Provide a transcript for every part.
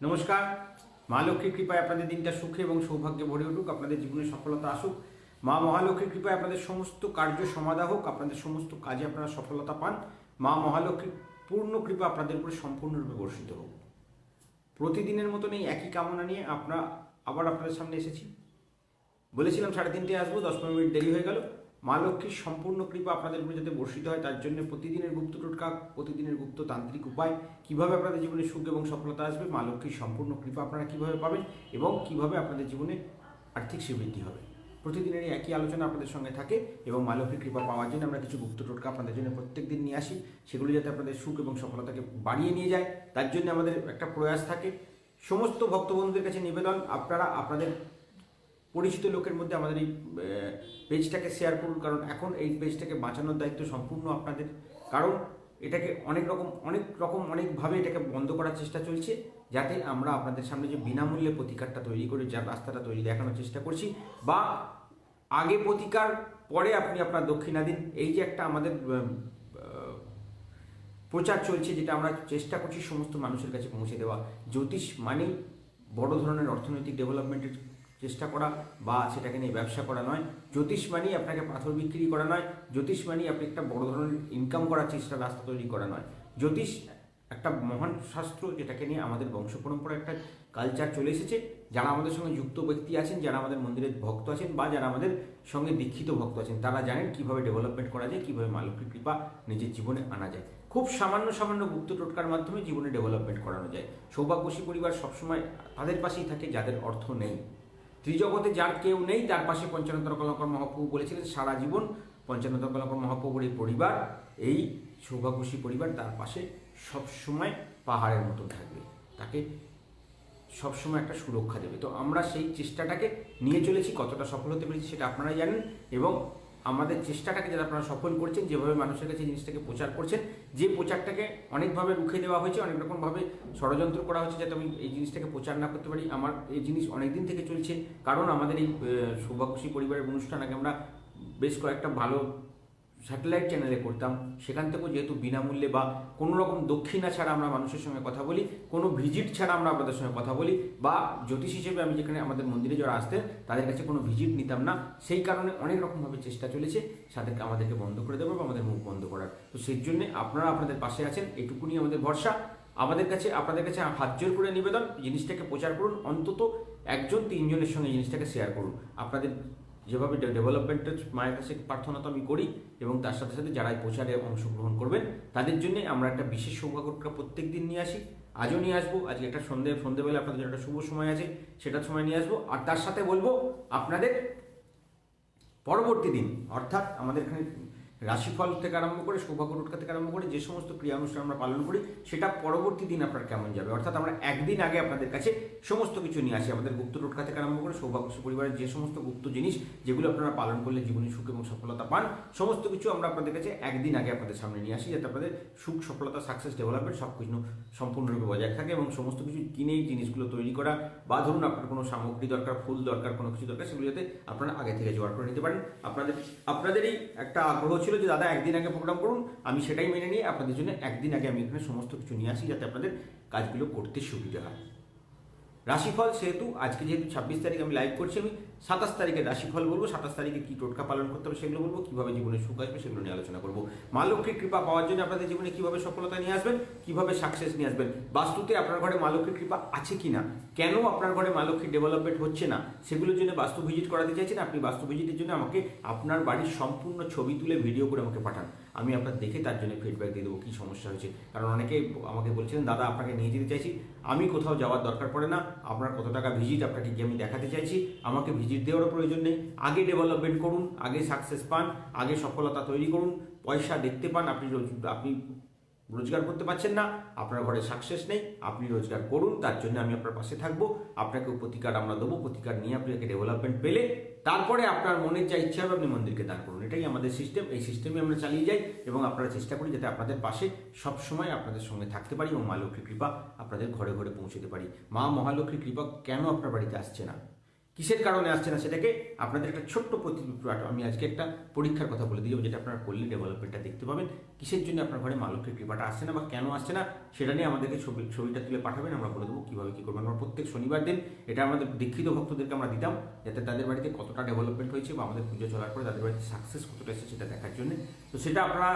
নমস্কার। মা লক্ষ্মীর কৃপায় আপনাদের দিনটা সুখে এবং সৌভাগ্যে ভরে উঠুক, আপনাদের জীবনে সফলতা আসুক। মা মহালক্ষ্মীর কৃপায় আপনাদের সমস্ত কার্য সমাধা হোক, আপনাদের সমস্ত কাজে আপনারা সফলতা পান। মা মহালক্ষ্মীর পূর্ণ কৃপা আপনাদের উপরে সম্পূর্ণরূপে বর্ষিত হোক। প্রতিদিনের মতন এই একই কামনা নিয়ে আবার আপনাদের সামনে এসেছি। বলেছিলাম 3:30টায় আসবো, 10-15 মিনিট দেরি হয়ে গেল। মা লক্ষ্মীর সম্পূর্ণ কৃপা আপনাদের উপরে যাতে বর্ষিত হয় তার জন্য প্রতিদিনের গুপ্ত টোটকা, প্রতিদিনের গুপ্ত তান্ত্রিক উপায়, কিভাবে আপনাদের জীবনে সুখ এবং সফলতা আসবে, মা লক্ষ্মীর সম্পূর্ণ কৃপা আপনারা কিভাবে পাবেন এবং কিভাবে আপনাদের জীবনে আর্থিক শ্রীবৃদ্ধি হবে, প্রতিদিনের এই একই আলোচনা আপনাদের সঙ্গে থাকে। এবং মা লক্ষ্মীর কৃপা পাওয়ার জন্য আমরা কিছু গুপ্ত টোটকা আপনাদের জন্য প্রত্যেক দিন নিয়ে আসি, সেগুলো যাতে আপনাদের সুখ এবং সফলতাকে বাড়িয়ে নিয়ে যায় তার জন্য আমাদের একটা প্রয়াস থাকে। সমস্ত ভক্তবন্ধুদের কাছে নিবেদন, আপনারা আপনাদের পরিচিত লোকের মধ্যে আমাদের এই পেজটাকে শেয়ার করুন, কারণ এখন এই পেজটাকে বাঁচানোর দায়িত্ব সম্পূর্ণ আপনাদের। কারণ এটাকে অনেকভাবে এটাকে বন্ধ করার চেষ্টা চলছে, যাতে আমরা আপনাদের সামনে যে বিনামূল্যে প্রতিকারটা তৈরি করে যার রাস্তাটা তৈরি দেখানোর চেষ্টা করছি, বা আগে প্রতিকার পরে আপনি আপনার দক্ষিণা দিন, এই যে একটা আমাদের প্রচার চলছে, যেটা আমরা চেষ্টা করছি সমস্ত মানুষের কাছে পৌঁছে দেওয়া। জ্যোতিষ মানেই বড় ধরনের অর্থনৈতিক ডেভেলপমেন্টের চেষ্টা করা বা সেটাকে নিয়ে ব্যবসা করা নয়। জ্যোতিষ মানেই আপনাকে পাথর বিক্রি করা নয়। জ্যোতিষ মানেই আপনি একটা বড় ধরনের ইনকাম করার চেষ্টা রাস্তা তৈরি করা নয়। জ্যোতিষ একটা মহান শাস্ত্র, যেটাকে নিয়ে আমাদের বংশ পরম্পরা একটা কালচার চলে এসেছে। যারা আমাদের সঙ্গে যুক্ত ব্যক্তি আছেন, যারা আমাদের মন্দিরের ভক্ত আছেন বা যারা আমাদের সঙ্গে দীক্ষিত ভক্ত আছেন, তারা জানেন কীভাবে ডেভেলপমেন্ট করা যায়, কীভাবে মা লক্ষ্মীর কৃপা নিজের জীবনে আনা যায়। খুব সামান্য গুপ্ত টোটকার মাধ্যমে জীবনে ডেভেলপমেন্ট করানো যায়। সৌভাগ্যবতী পরিবার সবসময় তাদের পাশেই থাকে যাদের অর্থ নেই। ত্রিজগতে যার কেউ নেই তার পাশে পঞ্চানন কলাকর মহাপ্রভু বলেছিলেন, সারা জীবন পঞ্চানন কলাকর মহাপ্রভুর এই পরিবার, এই সৌভাগ্যবতী পরিবার তার পাশে সবসময় পাহাড়ের মতো থাকবে, তাকে সবসময় একটা সুরক্ষা দেবে। তো আমরা সেই চেষ্টাটাকে নিয়ে চলেছি, কতটা সফল হতে পেরেছি সেটা আপনারাই জানেন। এবং আমাদের চেষ্টাটাকে যারা আপনারা সফল করছেন, যেভাবে মানুষের কাছে জিনিসটাকে প্রচার করছেন, যে প্রচারটাকে অনেকভাবে রুখে দেওয়া হয়েছে, অনেক রকমভাবে ষড়যন্ত্র করা হচ্ছে যাতে আমি এই জিনিসটাকে প্রচার না করতে পারি। আমার এই জিনিস অনেক দিন থেকে চলছে, কারণ আমাদের এই সৌভাগ্যবতী পরিবারের অনুষ্ঠান আগে আমরা বেশ কয়েকটা ভালো স্যাটেলাইট চ্যানেলে করতাম। সেখান থেকেও যেহেতু বিনামূল্যে বা কোনো রকম দক্ষিণা ছাড়া আমরা মানুষের সঙ্গে কথা বলি, কোনো ভিজিট ছাড়া আমরা আপনাদের সঙ্গে কথা বলি, বা জ্যোতিষ হিসেবে আমি যেখানে আমাদের মন্দিরে যারা আসতেন তাদের কাছে কোনো ভিজিট নিতাম না। সেই কারণে অনেক রকমভাবে চেষ্টা চলেছে তাদেরকে আমাদেরকে বন্ধ করে দেবো বা আমাদের মুখ বন্ধ করার। তো সেই জন্যে আপনারা আপনাদের পাশে আছেন, এটুকুনি আমাদের ভরসা। আপনাদের কাছে হাত জোর করে নিবেদন, জিনিসটাকে প্রচার করুন, অন্তত 1-3 জনের সঙ্গে জিনিসটাকে শেয়ার করুন। আপনাদের যেভাবে ডেভেলপমেন্টের মায়ের কাছে প্রার্থনা তো আমি করি, এবং তার সাথে সাথে যারা এই প্রচারে অংশগ্রহণ করবেন তাদের জন্য আমরা একটা বিশেষ সৌভাগ্যটা প্রত্যেক দিন নিয়ে আসি। আজও নিয়ে আসবো, আজকে একটা সন্ধেবেলা আপনাদের জন্য একটা শুভ সময় আছে, সেটার সময় নিয়ে আসবো। আর তার সাথে বলবো আপনাদের পরবর্তী দিন, অর্থাৎ আমাদের এখানে রাশিফল থেকে আরম্ভ করে সৌভাগ্য টোটকা থেকে আরম্ভ করে যে সমস্ত ক্রিয়া অনুষ্ঠান আমরা পালন করি, সেটা পরবর্তী দিন আপনার কেমন যাবে। অর্থাৎ আমরা একদিন আগে আপনাদের কাছে সমস্ত কিছু নিয়ে আসি। আমাদের গুপ্ত টোটকা থেকে আরম্ভ করে সৌভাগ্যবতী পরিবারের যে সমস্ত গুপ্ত জিনিস, যেগুলো আপনারা পালন করলে জীবনে সুখ এবং সফলতা পান, সমস্ত কিছু আমরা আপনাদের কাছে একদিন আগে আপনাদের সামনে নিয়ে আসি, যাতে আপনাদের সুখ, সফলতা, সাকসেস, ডেভেলপমেন্ট সব কিছু সম্পূর্ণরূপে বজায় থাকে। এবং সমস্ত কিছু কিনেই জিনিসগুলো তৈরি করা, বা ধরুন আপনার কোনো সামগ্রী দরকার, ফুল দরকার, কোনো কিছু দরকার, সেগুলো যাতে আপনারা আগে থেকে জোগাড় করে নিতে পারেন। আপনাদেরই একটা আগ্রহ ছিল যে দাদা একদিন আগে প্রোগ্রাম করুন, আমি সেটাই মেনে নিয়ে আপনাদের জন্য একদিন আগে আমি এখানে সমস্ত কিছু নিয়ে আসি, যাতে আপনাদের কাজগুলো করতে সুবিধা হয়। রাশিফল সেহেতু আজকে যেহেতু 26 তারিখ আমি লাইভ করছি, আমি 27 তারিখের রাশিফল বলবো। 27 তারিখে কী টোটকা পালন করতে হবে সেগুলো বলবো, কীভাবে জীবনে সুখ আসবে সেগুলো নিয়ে আলোচনা করবো। মা লক্ষ্মীর কৃপা পাওয়ার জন্য আপনাদের জীবনে কীভাবে সফলতা নিয়ে আসবেন, কীভাবে সাকসেস নিয়ে আসবেন, বাস্তুতে আপনার ঘরে মা লক্ষ্মীর কৃপা আছে কি না, কেন আপনার ঘরে মা লক্ষ্মীর ডেভেলপমেন্ট হচ্ছে না, সেগুলোর জন্য বাস্তু ভিজিট করাতে চাইছেন। আপনি বাস্তু ভিজিটের জন্য আমাকে আপনার বাড়ির সম্পূর্ণ ছবি তুলে ভিডিও করে আমাকে পাঠান, আমি আপনার দেখে তার জন্য ফিডব্যাক দিয়ে দেবো কী সমস্যা হয়েছে। কারণ অনেকে আমাকে বলছিলেন দাদা আপনাকে নিয়ে যেতে চাইছি, আমি কোথাও যাওয়ার দরকার পড়ে না, আপনার কত টাকা ভিজিট আপনাকে কি আমি দেখাতে চাইছি, আমাকে ভিজিট দেওয়ারও প্রয়োজন নেই। আগে ডেভেলপমেন্ট করুন, আগে সাকসেস পান, আগে সফলতা তৈরি করুন, পয়সা দেখতে পান। আপনি রোজগার করতে পারছেন না, আপনার ঘরে সাকসেস নেই, আপনি রোজগার করুন, তার জন্য আমি আপনার পাশে থাকবো। আপনাকে প্রতিকার আমরা দেবো, প্রতিকার নিয়ে আপনাকে ডেভেলপমেন্ট পেলে তারপরে আপনার মনের যা ইচ্ছা হবে আপনি মন্দিরকে দান করুন। এটাই আমাদের সিস্টেম, এই সিস্টেমে আমরা চালিয়ে যাই এবং আপনারা চেষ্টা করি যাতে আপনাদের পাশে সবসময় আপনাদের সঙ্গে থাকতে পারি এবং মা লক্ষ্মীর কৃপা আপনাদের ঘরে ঘরে পৌঁছতে পারি। মা মহালক্ষ্মীর কৃপা কেন আপনার বাড়িতে আসছে না, কিসের কারণে আসছে না সেটাকে আপনাদের একটা ছোট্ট আমি আজকে একটা পরীক্ষার কথা বলে দিই, যেটা আপনারা করলে ডেভেলপমেন্টটা দেখতে পাবেন। কিসের জন্য আপনার ঘরে মা লক্ষ্মীর কৃপাটা আসছে না বা কেন আসছে না সেটা নিয়ে আমাদেরকে ছবিটা তুলে পাঠাবেন, আমরা বলে দেবো কীভাবে কী করবেন। আমরা প্রত্যেক শনিবার দিন এটা আমাদের দীক্ষিত ভক্তদেরকে আমরা দিতাম, যাতে তাদের বাড়িতে কতটা ডেভেলপমেন্ট হয়েছে বা আমাদের পুজো চলার পরে তাদের বাড়িতে সাকসেস কতটা এসেছে সেটা দেখার জন্য। তো সেটা আপনারা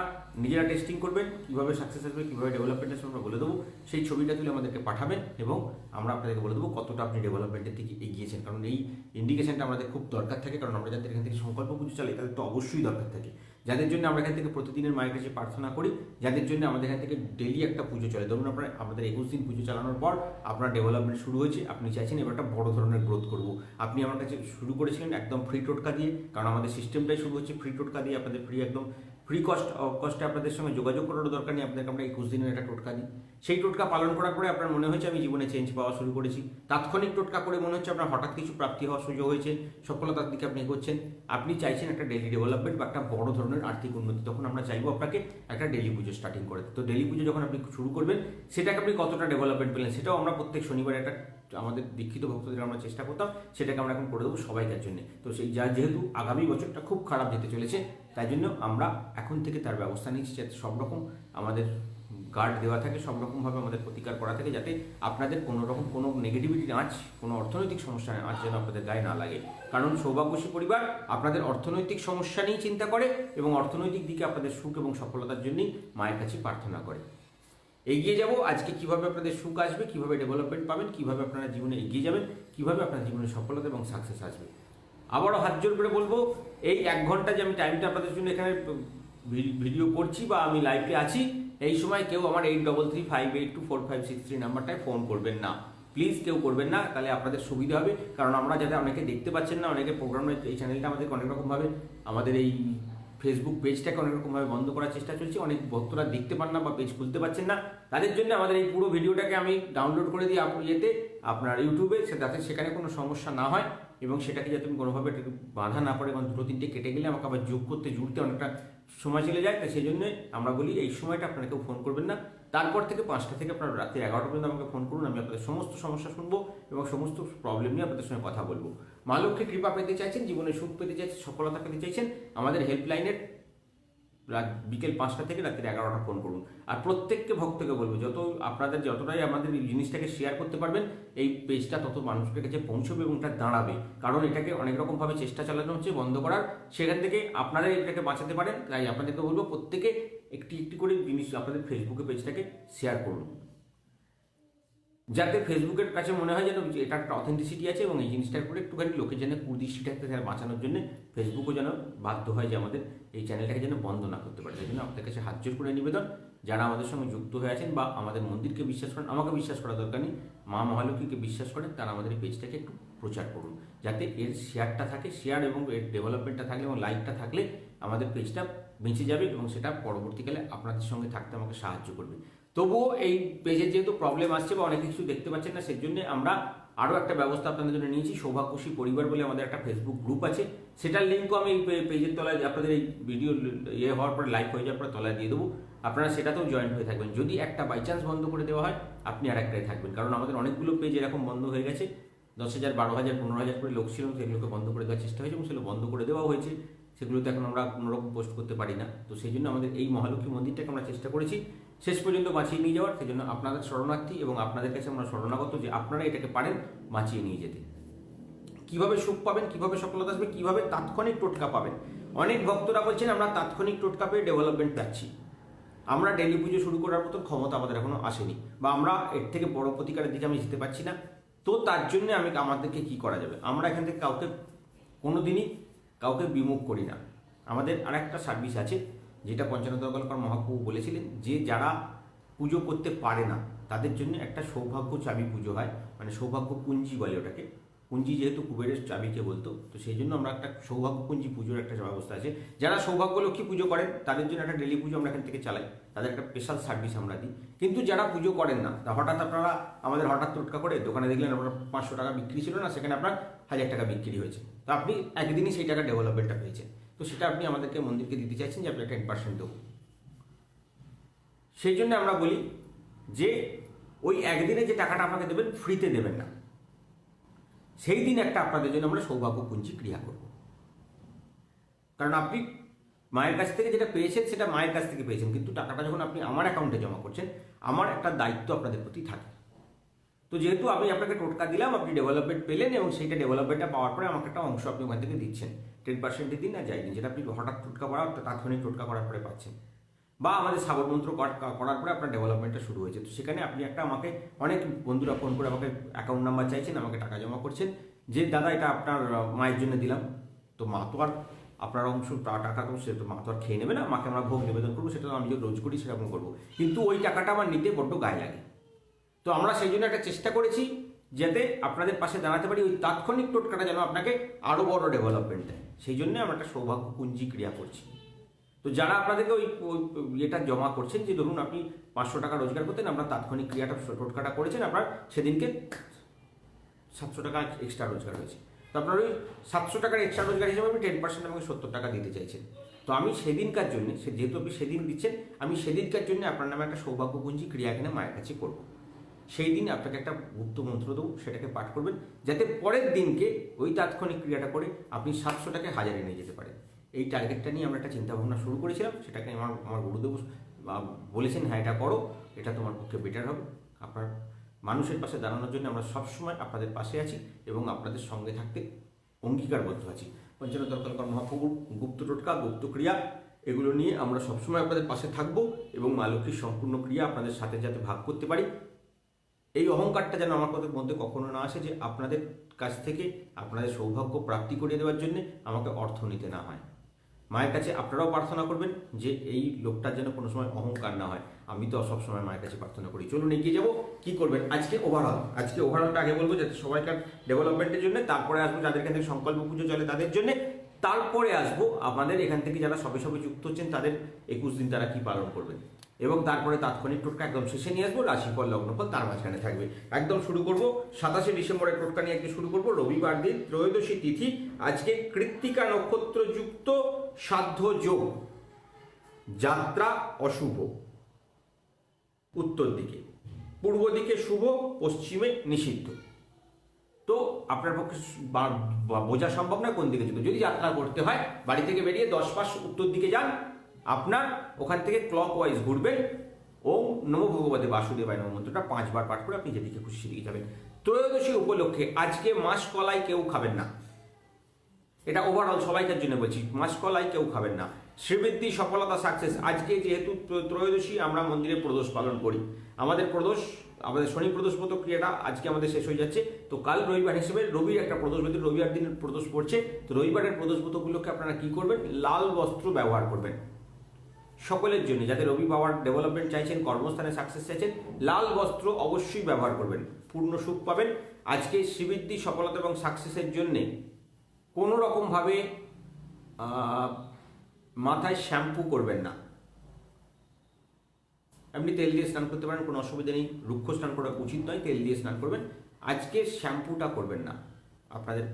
নিজেরা টেস্টিং করবেন, কীভাবে সাকসেস আসবে, কীভাবে ডেভেলপমেন্ট আসবে আমরা বলে দেবো। সেই ছবিটা তুলে আমাদেরকে পাঠাবেন এবং আমরা আপনাদেরকে বলে দেবো কতটা আপনি ডেভেলপমেন্টের দিকে এগিয়েছেন। কারণ এই ইন্ডিকেশনটা আমাদের খুব দরকার থাকে, কারণ আমরা যাদের এখান থেকে সংকল্প পুজো চালাই তাদের তো অবশ্যই দরকার থাকে। যাদের জন্য আমরা এখান থেকে প্রতিদিনের মায়ের কাছে প্রার্থনা করি, যাদের জন্য আমাদের এখান থেকে ডেলি একটা পুজো চলে, ধরুন আপনার আমাদের 21 দিন পুজো চালানোর পর আপনার ডেভেলপমেন্ট শুরু হয়েছে, আপনি চাইছেন এবার একটা বড় ধরনের গ্রোথ করব। আপনি আমার কাছে শুরু করেছিলেন একদম ফ্রি টোটকা দিয়ে, কারণ আমাদের সিস্টেমটাই শুরু হচ্ছে ফ্রি টোটকা দিয়ে। আপনাদের একদম ফ্রি কস্টে আপনাদের সঙ্গে যোগাযোগ করারও দরকার নেই, আপনাদেরকে আমরা 21 দিনের একটা টোটকা দিই। সেই টোটকা পালন করার পরে আপনার মনে হয়েছে আমি জীবনে চেঞ্জ পাওয়া শুরু করেছি, তাৎক্ষণিক টোটকা করে মনে হচ্ছে আপনার হঠাৎ কিছু প্রাপ্তি হওয়ার সুযোগ হয়েছে, সফলতার দিকে আপনি এগোচ্ছেন, আপনি চাইছেন একটা ডেলি ডেভেলপমেন্ট বা একটা বড় ধরনের আর্থিক উন্নতি, তখন আমরা চাইবো আপনাকে একটা ডেলি পুজো স্টার্টিং করে। তো ডেলি পুজো যখন আপনি শুরু করবেন সেটাকে আপনি কতটা ডেভেলপমেন্ট পেলেন সেটাও আমরা প্রত্যেক শনিবার একটা আমাদের দীক্ষিত ভক্তদের আমরা চেষ্টা করতাম, সেটাকে আমরা এখন করে দেবো সবাইকার জন্য। তো সেই যেহেতু আগামী বছরটা খুব খারাপ যেতে চলেছে, তাই জন্য আমরা এখন থেকে তার ব্যবস্থা নিচ্ছি, যাতে সব রকম আমাদের গার্ড দেওয়া থাকে, সব রকমভাবে আমাদের প্রতিকার করা থাকে, যাতে আপনাদের কোনো রকম কোনো নেগেটিভিটি আঁচ, কোনো অর্থনৈতিক সমস্যা আঁচ যেন আপনাদের গায়ে না লাগে। কারণ সৌভাগ্যশী পরিবার আপনাদের অর্থনৈতিক সমস্যা নিয়েই চিন্তা করে এবং অর্থনৈতিক দিকে আপনাদের সুখ এবং সফলতার জন্যই মায়ের কাছে প্রার্থনা করে। এগিয়ে যাব আজকে কিভাবে আপনাদের সুখ আসবে, কিভাবে ডেভেলপমেন্ট পাবেন, কিভাবে আপনারা জীবনে এগিয়ে যাবেন, কিভাবে আপনার জীবনে সফলতা এবং সাকসেস আসবে। আবারও হাত জোর করে বলবো, এই 1 ঘন্টা যে আমি টাইমটা আপনাদের জন্য এখানে ভিডিও করছি বা আমি লাইভে আছি, এই সময় কেউ আমার 8335824563 নাম্বারটায় ফোন করবেন না, প্লিজ কেউ করবেন না, তাহলে আপনাদের সুবিধা হবে। কারণ আমরা যাতে অনেকে দেখতে পাচ্ছেন না, অনেকে প্রোগ্রামের এই চ্যানেলটা আমাদেরকে অনেক রকমভাবে আমাদের এই ফেসবুক পেজটাকে অনেক রকমভাবে বন্ধ করার চেষ্টা চলছে, অনেক ভক্তরা দেখতে পান না বা পেজ খুলতে পারছেন না, তাদের জন্য আমাদের এই পুরো ভিডিওটাকে আমি ডাউনলোড করে দিই আপনার ইউটিউবে, যাতে সেখানে কোনো সমস্যা না হয় এবং সেটাকে যাতে কোনোভাবে বাধা না পড়ে এবং 2-3টে কেটে গেলে আমাকে আবার জুড়তে অনেকটা সময় চলে যায়। তাই সেই জন্য আমরা বলি এই সময়টা আপনারা কেউ ফোন করবেন না, তারপর থেকে 5টা থেকে আপনার রাত্রি 11টা পর্যন্ত আমাকে ফোন করুন, আমি আপনাদের সমস্ত সমস্যা শুনবো এবং সমস্ত প্রবলেম নিয়ে আপনাদের সঙ্গে কথা বলবো। মা লক্ষ্মীর কৃপা পেতে চাইছেন, জীবনে সুখ পেতে চাইছেন, সফলতা পেতে চাইছেন, আমাদের হেল্পলাইনের বিকেল 5টা থেকে রাত্রি 11টা ফোন করুন। আর প্রত্যেককে ভক্তকে বলবো, আপনাদের যতটাই আমাদের এই জিনিসটাকে শেয়ার করতে পারবেন, এই পেজটা তত মানুষের কাছে পৌঁছবে এবং এটা দাঁড়াবে। কারণ এটাকে অনেক রকমভাবে চেষ্টা চালানো হচ্ছে বন্ধ করার, সেখান থেকে আপনারা এটাকে বাঁচাতে পারেন। তাই আপনাদেরকে বলবো প্রত্যেকে একটি করে জিনিস আপনাদের ফেসবুকে পেজটাকে শেয়ার করুন, যাতে ফেসবুকের কাছে মনে হয় যেন এটা একটা অথেন্টিসিটি আছে এবং এই জিনিসটার উপরে একটুখানি লোকের যেন কুদৃষ্টিটাকে বাঁচানোর জন্য ফেসবুকও যেন বাধ্য হয় যে আমাদের এই চ্যানেলটাকে যেন বন্ধ না করতে পারে। সেই জন্য আপনাদের কাছে হাত জোর করে নিবেদন, যারা আমাদের সঙ্গে যুক্ত হয়ে আছেন বা আমাদের মন্দিরকে বিশ্বাস করেন, আমাকে বিশ্বাস করার দরকার নেই, মা মহালক্ষ্মীকে বিশ্বাস করেন, তারা আমাদের এই পেজটাকে একটু প্রচার করুন, যাতে এর শেয়ারটা থাকে, শেয়ার এবং এর ডেভেলপমেন্টটা থাকলে এবং লাইকটা থাকলে আমাদের পেজটা বেঁচে যাবে এবং সেটা পরবর্তীকালে আপনাদের সঙ্গে থাকতে আমাকে সাহায্য করবে। তবুও এই পেজের যেহেতু প্রবলেম আসছে বা অনেক কিছু দেখতে পাচ্ছেন না, সেই জন্য আমরা আরও একটা ব্যবস্থা আপনাদের জন্য নিয়েছি। সৌভাগ্যশী পরিবার বলে আমাদের একটা ফেসবুক গ্রুপ আছে, সেটার লিঙ্কও আমি পেজের তলায় আপনাদের এই ভিডিও হওয়ার পরে লাইভ হয়ে যাওয়ার পরে তলায় দিয়ে দেবো, আপনারা সেটাতেও জয়েন্ট হয়ে থাকবেন। যদি একটা বাই চান্স বন্ধ করে দেওয়া হয়, আপনি আর একটাই থাকবেন, কারণ আমাদের অনেকগুলো পেজ এরকম বন্ধ হয়ে গেছে, 10,000, 12,000, 15,000 করে লোক ছিল, সেগুলোকে বন্ধ করে দেওয়ার চেষ্টা হয়েছে এবং সেগুলো বন্ধ করে দেওয়াও হয়েছে, সেগুলোতে এখন আমরা কোনোরকম পোস্ট করতে পারি না। তো সেই জন্য আমাদের এই মহালক্ষ্মী মন্দিরটাকে আমরা চেষ্টা করেছি শেষ পর্যন্ত বাঁচিয়ে নিয়ে যাওয়ার। সেই জন্য আপনাদের শরণার্থী এবং আপনাদের কাছে আমরা শরণাগত যে আপনারা এটাকে পারেন বাঁচিয়ে নিয়ে যেতে। কিভাবে সুখ পাবেন, কিভাবে সফলতা আসবে, কিভাবে তাৎক্ষণিক টোটকা পাবেন। অনেক ভক্তরা বলছেন আমরা তাৎক্ষণিক টোটকা পেয়ে ডেভেলপমেন্ট পাচ্ছি, আমরা ডেলি পুজো শুরু করার মতন ক্ষমতা আমাদের এখনো আসেনি, বা আমরা এর থেকে বড় প্রতিকারের দিকে আমি যেতে পারছি না। তো তার জন্য আমাদেরকে কি করা যাবে? আমরা এখান থেকে কোনোদিনই কাউকে বিমুখ করি না। আমাদের আর একটা সার্ভিস আছে, যেটা পঞ্চানন দরকার মহাপ্রভু বলেছিলেন, যে যারা পুজো করতে পারে না তাদের জন্য একটা সৌভাগ্য চাবি পুজো হয়, মানে সৌভাগ্য কুঞ্জি বলে ওটাকে। কুঞ্জি যেহেতু কুবেরের চাবিকে বলতো, তো সেই জন্য আমরা একটা সৌভাগ্য কুঞ্জি পুজোর একটা ব্যবস্থা আছে। যারা সৌভাগ্য লক্ষ্মী পুজো করেন তাদের জন্য একটা ডেলি পুজো আমরা এখান থেকে চালাই, তাদের একটা স্পেশাল সার্ভিস আমরা দিই। কিন্তু যারা পুজো করেন না, তা হঠাৎ আপনারা আমাদের হঠাৎ টোটকা করে দোকানে দেখলেন আপনার 500 টাকা বিক্রি ছিল না, সেখানে আপনার 1000 টাকা বিক্রি হয়েছে, তো আপনি একদিনই সেই টাকা ডেভেলপমেন্টটা পেয়েছেন, তো সেটা আপনি আমাদেরকে মন্দিরকে দিতে চাইছেন যে আপনি 10% দেবো। সেই জন্য আমরা বলি যে ওই একদিনে যে টাকাটা আপনাকে দেবেন ফ্রিতে দেবেন না, সেই দিন একটা আপনাদের জন্য আমরা সৌভাগ্য কুঞ্জি ক্রিয়া করব। কারণ আপনি মায়ের কাছ থেকে যেটা পেয়েছেন সেটা মায়ের কাছ থেকে পেয়েছেন, কিন্তু টাকাটা যখন আপনি আমার অ্যাকাউন্টে জমা করছেন, আমার একটা দায়িত্ব আপনাদের প্রতি থাকে। তো যেহেতু আমি আপনাকে টোটকা দিলাম, আপনি ডেভেলপমেন্ট পেলেন এবং সেইটা ডেভেলপমেন্টটা পাওয়ার পরে আমাকে একটা অংশ আপনি ওখান থেকে দিচ্ছেন, 10% দিন না যায়নি, যেটা আপনি হঠাৎ টোটকা করা তাৎক্ষণিক টোটকা করার পরে পাচ্ছেন, বা আমাদের সাবর মন্ত্র করার পরে আপনার ডেভেলপমেন্টটা শুরু হয়েছে। তো সেখানে আপনি একটা আমাকে অনেক বন্ধুরা ফোন করে আমাকে অ্যাকাউন্ট নাম্বার চাইছেন, আমাকে টাকা জমা করছেন যে দাদা এটা আপনার মায়ের জন্য দিলাম। তো মা তো আর আপনার অংশ টাকা তো সে তো মা তো আর খেয়ে নেবে না, মাকে আমরা ভোগ নিবেদন করবো, সেটা তো আমি যে রোজ করি সেরকম করবো, কিন্তু ওই টাকাটা আমার নিতে বড্ড গায়ে লাগে। তো আমরা সেই জন্য একটা চেষ্টা করেছি যাতে আপনাদের পাশে দাঁড়াতে পারি, ওই তাৎক্ষণিক টোটকাটা যেন আপনাকে আরও বড় ডেভেলপমেন্ট দেয়, সেই জন্য আমরা একটা সৌভাগ্য কুঞ্জি ক্রিয়া করছি। তো যারা আপনাদেরকে ওই এটা জমা করছেন, যে ধরুন আপনি 500 টাকা রোজগার করতেন, আপনার তাৎক্ষণিক ক্রিয়াটা টোটকাটা করেছেন, আপনার সেদিনকে 700 টাকা এক্সট্রা রোজগার হয়েছে, তো আপনার ওই 700 টাকার এক্সট্রা রোজগার হিসেবে আপনি 10% আমাকে 70 টাকা দিতে চাইছেন। তো আমি সেদিনকার জন্য, যেহেতু আপনি সেদিন দিচ্ছেন, আমি সেদিনকার জন্য আপনার নামে একটা সৌভাগ্য কুঞ্জি ক্রিয়া এখানে মায়ের কাছে করব। সেই দিন আপনাকে একটা গুপ্ত মন্ত্র দেবো, সেটাকে পাঠ করবেন, যাতে পরের দিনকে ওই তাৎক্ষণিক ক্রিয়াটা করে আপনি 700 টাকায় হাজারে নিয়ে যেতে পারেন। এই টার্গেটটা নিয়ে আমরা একটা চিন্তাভাবনা শুরু করেছিলাম, সেটাকে আমার গুরুদেব বলেছেন হ্যাঁ এটা করো, এটা তোমার পক্ষে বেটার হবে। আপনার মানুষের পাশে দাঁড়ানোর জন্য আমরা সবসময় আপনাদের পাশে আছি এবং আপনাদের সঙ্গে থাকতে অঙ্গীকারবদ্ধ আছি। পঞ্চানন মহাপ্রভুর গুপ্ত টোটকা, গুপ্ত ক্রিয়া, এগুলো নিয়ে আমরা সবসময় আপনাদের পাশে থাকব এবং মা লক্ষ্মীর সম্পূর্ণ ক্রিয়া আপনাদের সাথে যাতে ভাগ করতে পারি। এই অহংকারটা যেন আমার মধ্যে কখনো না আসে যে আপনাদের কাছ থেকে আপনাদের সৌভাগ্য প্রাপ্তি করিয়ে দেওয়ার জন্য আমাকে অর্থ নিতে না হয়। মায়ের কাছে আপনারাও প্রার্থনা করবেন যে এই লোকটার যেন কোনো সময় অহংকার না হয়। আমি তো সবসময় মায়ের কাছে প্রার্থনা করি। চলুন এগিয়ে যাবো, কি করবেন আজকে ওভারঅলটা আগে বলবো, যাতে সবাইকার ডেভেলপমেন্টের জন্য, তারপরে আসবো যাদের এখান থেকে সংকল্প পুজো চলে তাদের জন্য, তারপরে আসবো আমাদের এখান থেকে যারা সবে যুক্ত হচ্ছেন তাদের 21 দিন তারা কি পালন করবেন, এবং তারপরে তাৎক্ষণিক টোটকা একদম শেষে নিয়ে আসবো, রাশিফল লগ্নফল তার মাঝখানে থাকবে। একদম শুরু করবো 27 ডিসেম্বরের টোটকা নিয়ে আজকে শুরু করবো। রবিবার দিন, ত্রয়োদশী তিথি, আজকে কৃত্তিকা নক্ষত্র যুক্ত সাধ্য যোগ, যাত্রা অশুভ, উত্তর দিকে, পূর্ব দিকে শুভ, পশ্চিমে নিষিদ্ধ। তো আপনার পক্ষে বোঝা সম্ভব না কোন দিকে যেত। যদি যাত্রা করতে হয়, বাড়ি থেকে বেরিয়ে 10 পাশ উত্তর দিকে যান, আপনার ওখান থেকে ক্লক ওয়াইজ ঘুরবেন, ওম নমো ভগবতে বাসুদেবায় নমঃ মন্ত্রটা 5 বার পাঠ করে আপনি যেদিকে খুশি সেদিকে যাবেন। ত্রয়োদশী উপলক্ষে আজকে মাসকলাই কেউ খাবেন না, এটা ওভারঅল সবাইকার জন্য বলছি, মাসকলাই কেউ খাবেন না। শ্রীবৃদ্ধি, সফলতা, সাকসেস। আজকে যেহেতু ত্রয়োদশী, আমরা মন্দিরে প্রদোষ পালন করি, আমাদের শনি প্রদোষ মতো ক্রিয়াটা আজকে আমাদের শেষ হয়ে যাচ্ছে। তো কাল রবিবার হিসেবে রবির একটা প্রদোষ, রবিবার দিনের প্রদোষ পড়ছে, তো রবিবারের প্রদোষ মতো উপলক্ষে আপনারা কি করবেন, লাল বস্ত্র ব্যবহার করবেন। সকলের জন্য যাদের রবি পাওয়ার ডেভেলপমেন্ট চাইছেন, কর্মস্থানে সাকসেস চাইছেন, লাল বস্ত্র অবশ্যই ব্যবহার করবেন, পূর্ণ সুখ পাবেন। আজকে শ্রীবৃদ্ধি, সফলতা এবং সাকসেসের জন্যে কোনো রকমভাবে মাথায় শ্যাম্পু করবেন না, আপনি তেল দিয়ে স্নান করতে পারেন, কোনো অসুবিধা নেই। রুক্ষ স্নান করা উচিত নয়, তেল দিয়ে স্নান করবেন। আজকে শ্যাম্পুটা করবেন না, আপনাদের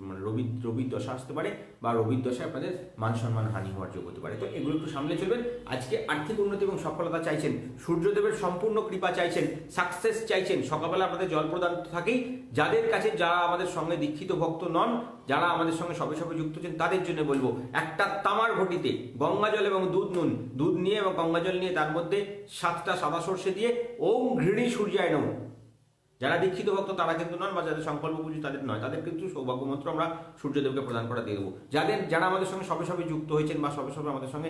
মানে রবির দশা আসতে পারে, বা রবির দশায় আপনাদের মান সম্মান হানি হওয়ার যোগ হতে পারে। তো এগুলো একটু সামলে চলবেন। আজকে আর্থিক উন্নতি এবং সফলতা চাইছেন, সূর্যদেবের সম্পূর্ণ কৃপা চাইছেন, সাকসেস চাইছেন, সকালবেলা আপনাদের জল প্রদান থাকেই। যাদের কাছে, যারা আমাদের সঙ্গে দীক্ষিত ভক্ত নন, যারা আমাদের সঙ্গে সবে যুক্ত হচ্ছেন, তাদের জন্য বলবো, একটা তামার ঘটিতে গঙ্গা জল এবং দুধ নিয়ে এবং গঙ্গা জল নিয়ে তার মধ্যে 7টা সাদা সর্ষে দিয়ে ওম ঘৃণী সূর্যায় নমঃ। যারা দীক্ষিত ভক্ত তারা কিন্তু নন, বা যাদের সংকল্প পুজো তাদের নয়, তাদের কিন্তু সৌভাগ্য মন্ত্র আমরা সূর্যদেবকে প্রদান করা দিয়ে দেবো। যারা আমাদের সঙ্গে সবে যুক্ত হয়েছেন বা সবে আমাদের সঙ্গে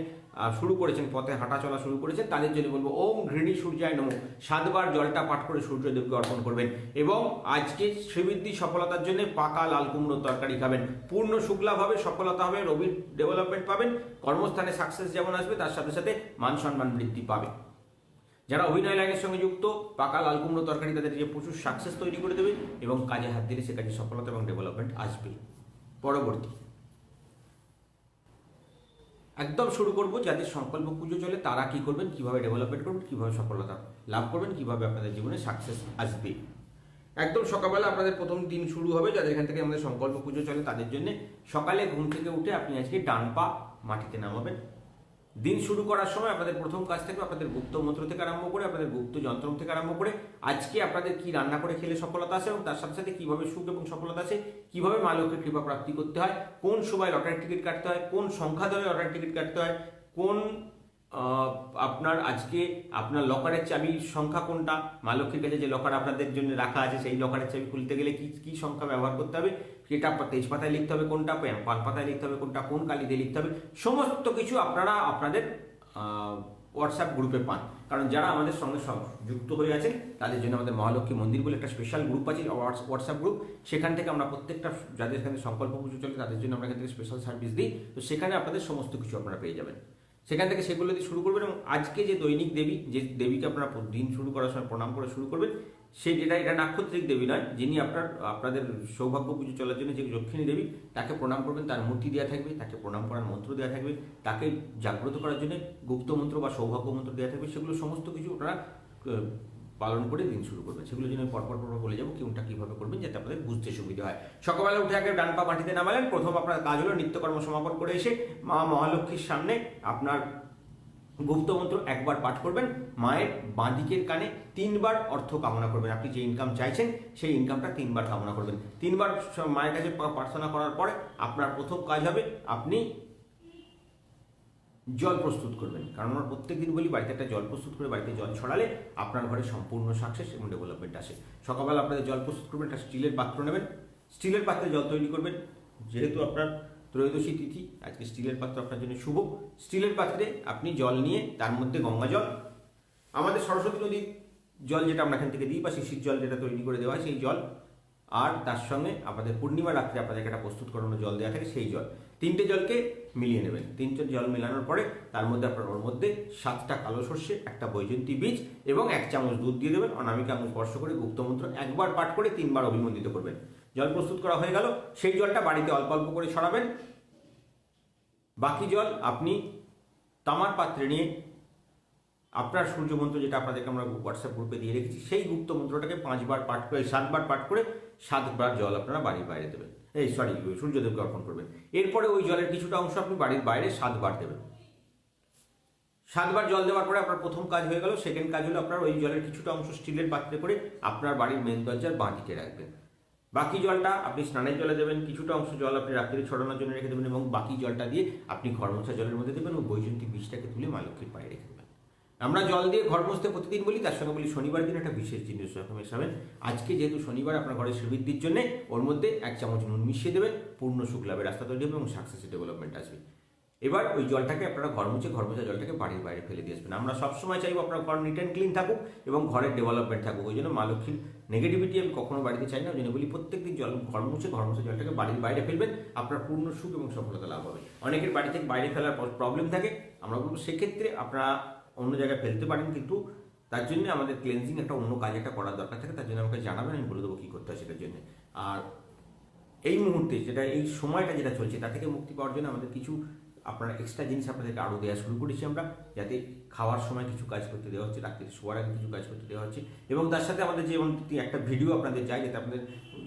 শুরু করেছেন, পথে হাঁটা চলা শুরু করেছেন, তাদের জন্য বলবো ওম ঘৃণী সূর্যায় নমঃ। 7 বার জলটা পাঠ করে সূর্যদেবকে অর্পণ করবেন। এবং আজকে শ্রীবৃদ্ধি, সফলতার জন্য পাকা লাল কুমড়োর তরকারি খাবেন, পূর্ণ শুক্লাভ হবে, সফলতা হবে, রবির ডেভেলপমেন্ট পাবেন, কর্মস্থানে সাকসেস যেমন আসবে তার সাথে সাথে মান সম্মান বৃদ্ধি পাবে। যারা অভিনয় লাইনের সঙ্গে যুক্ত, পাকা লাল কুমড়ো তরকারি তাদের যে প্রচুর সাকসেস তৈরি করে দেবে এবং কাজে হাত দিলে সে কাজে সফলতা এবং ডেভেলপমেন্ট আসবে। পরবর্তী একদম শুরু করব, যাদের সংকল্প পুজো চলে তারা কি করবেন, কিভাবে ডেভেলপমেন্ট করবেন, কিভাবে সফলতা লাভ করবেন, কিভাবে আপনাদের জীবনে সাকসেস আসবে। একদম সকালবেলা আপনাদের প্রথম দিন শুরু হবে, যাদের এখান থেকে আমাদের সংকল্প পুজো চলে তাদের জন্য। সকালে ঘুম থেকে উঠে আপনি আজকে ডান পা মাটিতে নামাবেন, দিন শুরু করার সময় আপনাদের প্রথম কাজ থাকবে আপনাদের গুপ্ত মন্ত্র থেকে আরম্ভ করে আপনাদের গুপ্ত যন্ত্র থেকে আরম্ভ করে আজকে আপনাদের কি রান্না করে খেলে সফলতা আসে এবং তার সাথে সাথে কিভাবে সুখ এবং সফলতা আসে, কিভাবে মা লক্ষ্মীর কৃপা প্রাপ্তি করতে হয়, কোন সময় লটারির টিকিট কাটতে হয়, কোন সংখ্যা ধরে লটারির টিকিট কাটতে হয়, কোন আপনার আজকে আপনার লকারের চাবির সংখ্যা কোনটা, মা লক্ষ্মীর কাছে যে লকার আপনাদের জন্য রাখা আছে সেই লকারের চাবি খুলতে গেলে কি কি সংখ্যা ব্যবহার করতে হবে, সেটা তেজ পাতায় লিখতে হবে কোনটা, পান পাতায় লিখতে হবে কোনটা, কোন কালি দিয়ে লিখতে হবে, সমস্ত কিছু আপনারা আপনাদের হোয়াটসঅ্যাপ গ্রুপে পান। কারণ যারা আমাদের সঙ্গে যুক্ত হয়ে আছেন তাদের জন্য আমাদের মহালক্ষ্মী মন্দির বলে একটা স্পেশাল গ্রুপ আছে, হোয়াটসঅ্যাপ গ্রুপ। সেখান থেকে আমরা প্রত্যেকটা যাদের এখানে সংকল্প পুজো চলে তাদের জন্য আমরা এখান থেকে স্পেশাল সার্ভিস দিই। তো সেখানে আপনাদের সমস্ত কিছু আপনারা পেয়ে যাবেন, সেখান থেকে সেগুলো দিয়ে শুরু করবেন। এবং আজকে যে দৈনিক দেবী, যে দেবীকে আপনারা দিন শুরু করার সময় প্রণাম করে শুরু করবেন, সেই এটা নাক্ষত্রিক দেবী নয়, যিনি আপনাদের সৌভাগ্য পুজো চলার জন্য যে দক্ষিণী দেবী তাকে প্রণাম করবেন, তার মূর্তি দেওয়া থাকবে, তাকে প্রণাম করার মন্ত্র দেওয়া থাকবে, তাকে জাগ্রত করার জন্য গুপ্ত মন্ত্র বা সৌভাগ্য মন্ত্র দেওয়া থাকবে। সেগুলো সমস্ত কিছু আপনারা পালন করে দিন শুরু করবেন। সেগুলো জন্য পরপর বলে যাবো কোনটা কিভাবে করবেন যাতে আপনাদের বুঝতে সুবিধা হয়। সকালবেলা উঠে আগে ডান পা মাটিতে নামালেন, প্রথম আপনার কাজ হলো নিত্যকর্ম সমাপন করে এসে মা মহালক্ষ্মীর সামনে আপনার গুপ্ত মন্ত্র একবার পাঠ করবেন, মায়ের বাঁদিকের কানে 3 বার অর্থ কামনা করবেন। আপনি যে ইনকাম চাইছেন সেই ইনকামটা 3 বার কামনা করবেন। 3 বার মায়ের কাছে প্রার্থনা করার পরে আপনার প্রথম কাজ হবে আপনি জল প্রস্তুত করবেন। কারণ আমরা প্রত্যেকদিন বলি বাড়িতে একটা জল প্রস্তুত করে বাড়িতে জল ছড়ালে আপনার ঘরে সম্পূর্ণ সাকসেস এবং ডেভেলপমেন্ট আসে। সকালবেলা আপনাদের জল প্রস্তুত করবেন, একটা স্টিলের পাত্র নেবেন, স্টিলের পাত্রে জল তৈরি করবেন। যেহেতু আপনার ত্রয়োদশী তিথি, আজকে স্টিলের পাত্র আপনার জন্য শুভ। স্টিলের পাত্রে আপনি জল নিয়ে তার মধ্যে গঙ্গা জল, আমাদের সরস্বতী নদীর জল যেটা আমরা এখান থেকে দিই বা শিশির জল যেটা তৈরি করে দেওয়া হয় সেই জল, আর তার সঙ্গে আপনাদের পূর্ণিমা রাত্রে আপনাদের একটা প্রস্তুত করানো জল দেওয়া থাকে সেই জল, 3টে জলকে মিলিয়ে নেবেন। 3টে জল মেলানোর পরে তার মধ্যে আপনার ওর মধ্যে 7টা কালো সর্ষে, একটা বৈজন্তী বীজ এবং 1 চামচ দুধ দিয়ে দেবেন। অনামিকা আঙুল স্পর্শ করে গুপ্তমন্ত্র একবার পাঠ করে 3 বার অভিমন্ত্রিত করবেন। জল প্রস্তুত করা হয়ে গেল, সেই জলটা বাড়িতে অল্প অল্প করে ছড়াবেন। বাকি জল আপনি তামার পাত্রে নিয়ে আপনার সূর্য মন্ত্র যেটা আপনাদেরকে আমরা হোয়াটসঅ্যাপ গ্রুপে দিয়ে রেখেছি সেই গুপ্ত মন্ত্রটাকে 5 বার পাঠ করে 7 বার পাঠ করে 7 বার জল আপনারা বাড়ির বাইরে দেবেন, সূর্যদেবকে অর্পণ করবেন। এরপরে ওই জলের কিছুটা অংশ আপনি বাড়ির বাইরে 7 বার দেবেন। 7 বার জল দেওয়ার পরে আপনার প্রথম কাজ হয়ে গেল। সেকেন্ড কাজ হলো আপনার ওই জলের কিছুটা অংশ স্টিলের পাত্রে করে আপনার বাড়ির মেন দরজার বাঁ দিকে রাখবেন। বাকি জলটা আপনি স্নানের জলে দেবেন, কিছুটা অংশ জল আপনি রাত্রে ছড়ানোর জন্য রেখে দেবেন এবং বাকি জলটা দিয়ে আপনি ঘর মোছা জলের মধ্যে দেবেন ও বৈজন্তী বীজটাকে তুলে মা লক্ষ্মীর পায়ে রেখে দেবেন। আমরা জল দিয়ে ঘর মুছতে প্রতিদিন বলি, তার সঙ্গে বলি শনিবার দিন একটা বিশেষ জিনিস মেশাবেন। আজকে যেহেতু শনিবার আপনার ঘরের শ্রীবৃদ্ধির জন্য ওর মধ্যে 1 চামচ নুন মিশিয়ে দেবেন, পূর্ণ সুখ লাভের রাস্তা তৈরি হবে এবং সাকসেসের ডেভেলপমেন্ট আসবে। এবার ওই জলটাকে আপনারা ঘর মোছা জলটাকে বাড়ির বাইরে ফেলে দিয়ে আসবেন। আমরা সবসময় চাইবো আপনার ঘর নিট অ্যান্ড ক্লিন থাকুক এবং ঘরের ডেভেলপমেন্ট থাকুক। ওই জন্য মা লক্ষ্মীর নেগেটিভিটি আমি কখনো বাড়িতে চাই না। ওই জন্য বলি প্রত্যেকদিন ঘর মুছে জলটাকে বাড়ির বাইরে ফেলবেন, আপনার পূর্ণ সুখ এবং সফলতা লাভ হবে। অনেকের বাড়ি থেকে বাইরে ফেলার প্রবলেম থাকে, আমরা বলবো সেক্ষেত্রে আপনারা অন্য জায়গায় ফেলতে পারেন, কিন্তু তার জন্য আমাদের ক্লিনজিং একটা অন্য কাজ একটা করার দরকার থাকে। তার জন্য আমাকে জানাবেন, আমি বলে দেবো কী করতে হয় সেটার জন্য। আর এই মুহূর্তে এই সময়টা যেটা চলছে তা থেকে মুক্তি পাওয়ার জন্য আমাদের কিছু আপনারা এক্সট্রা জিনিস আপনাদেরকে আরও দেওয়া শুরু করেছি আমরা, যাতে খাওয়ার সময় কিছু কাজ করতে দেওয়া হচ্ছে, রাত্রে শোয়ার আগে কিছু কাজ করতে দেওয়া হচ্ছে এবং তার সাথে আমাদের যেমন একটা ভিডিও আপনাদের চাই যাতে আপনাদের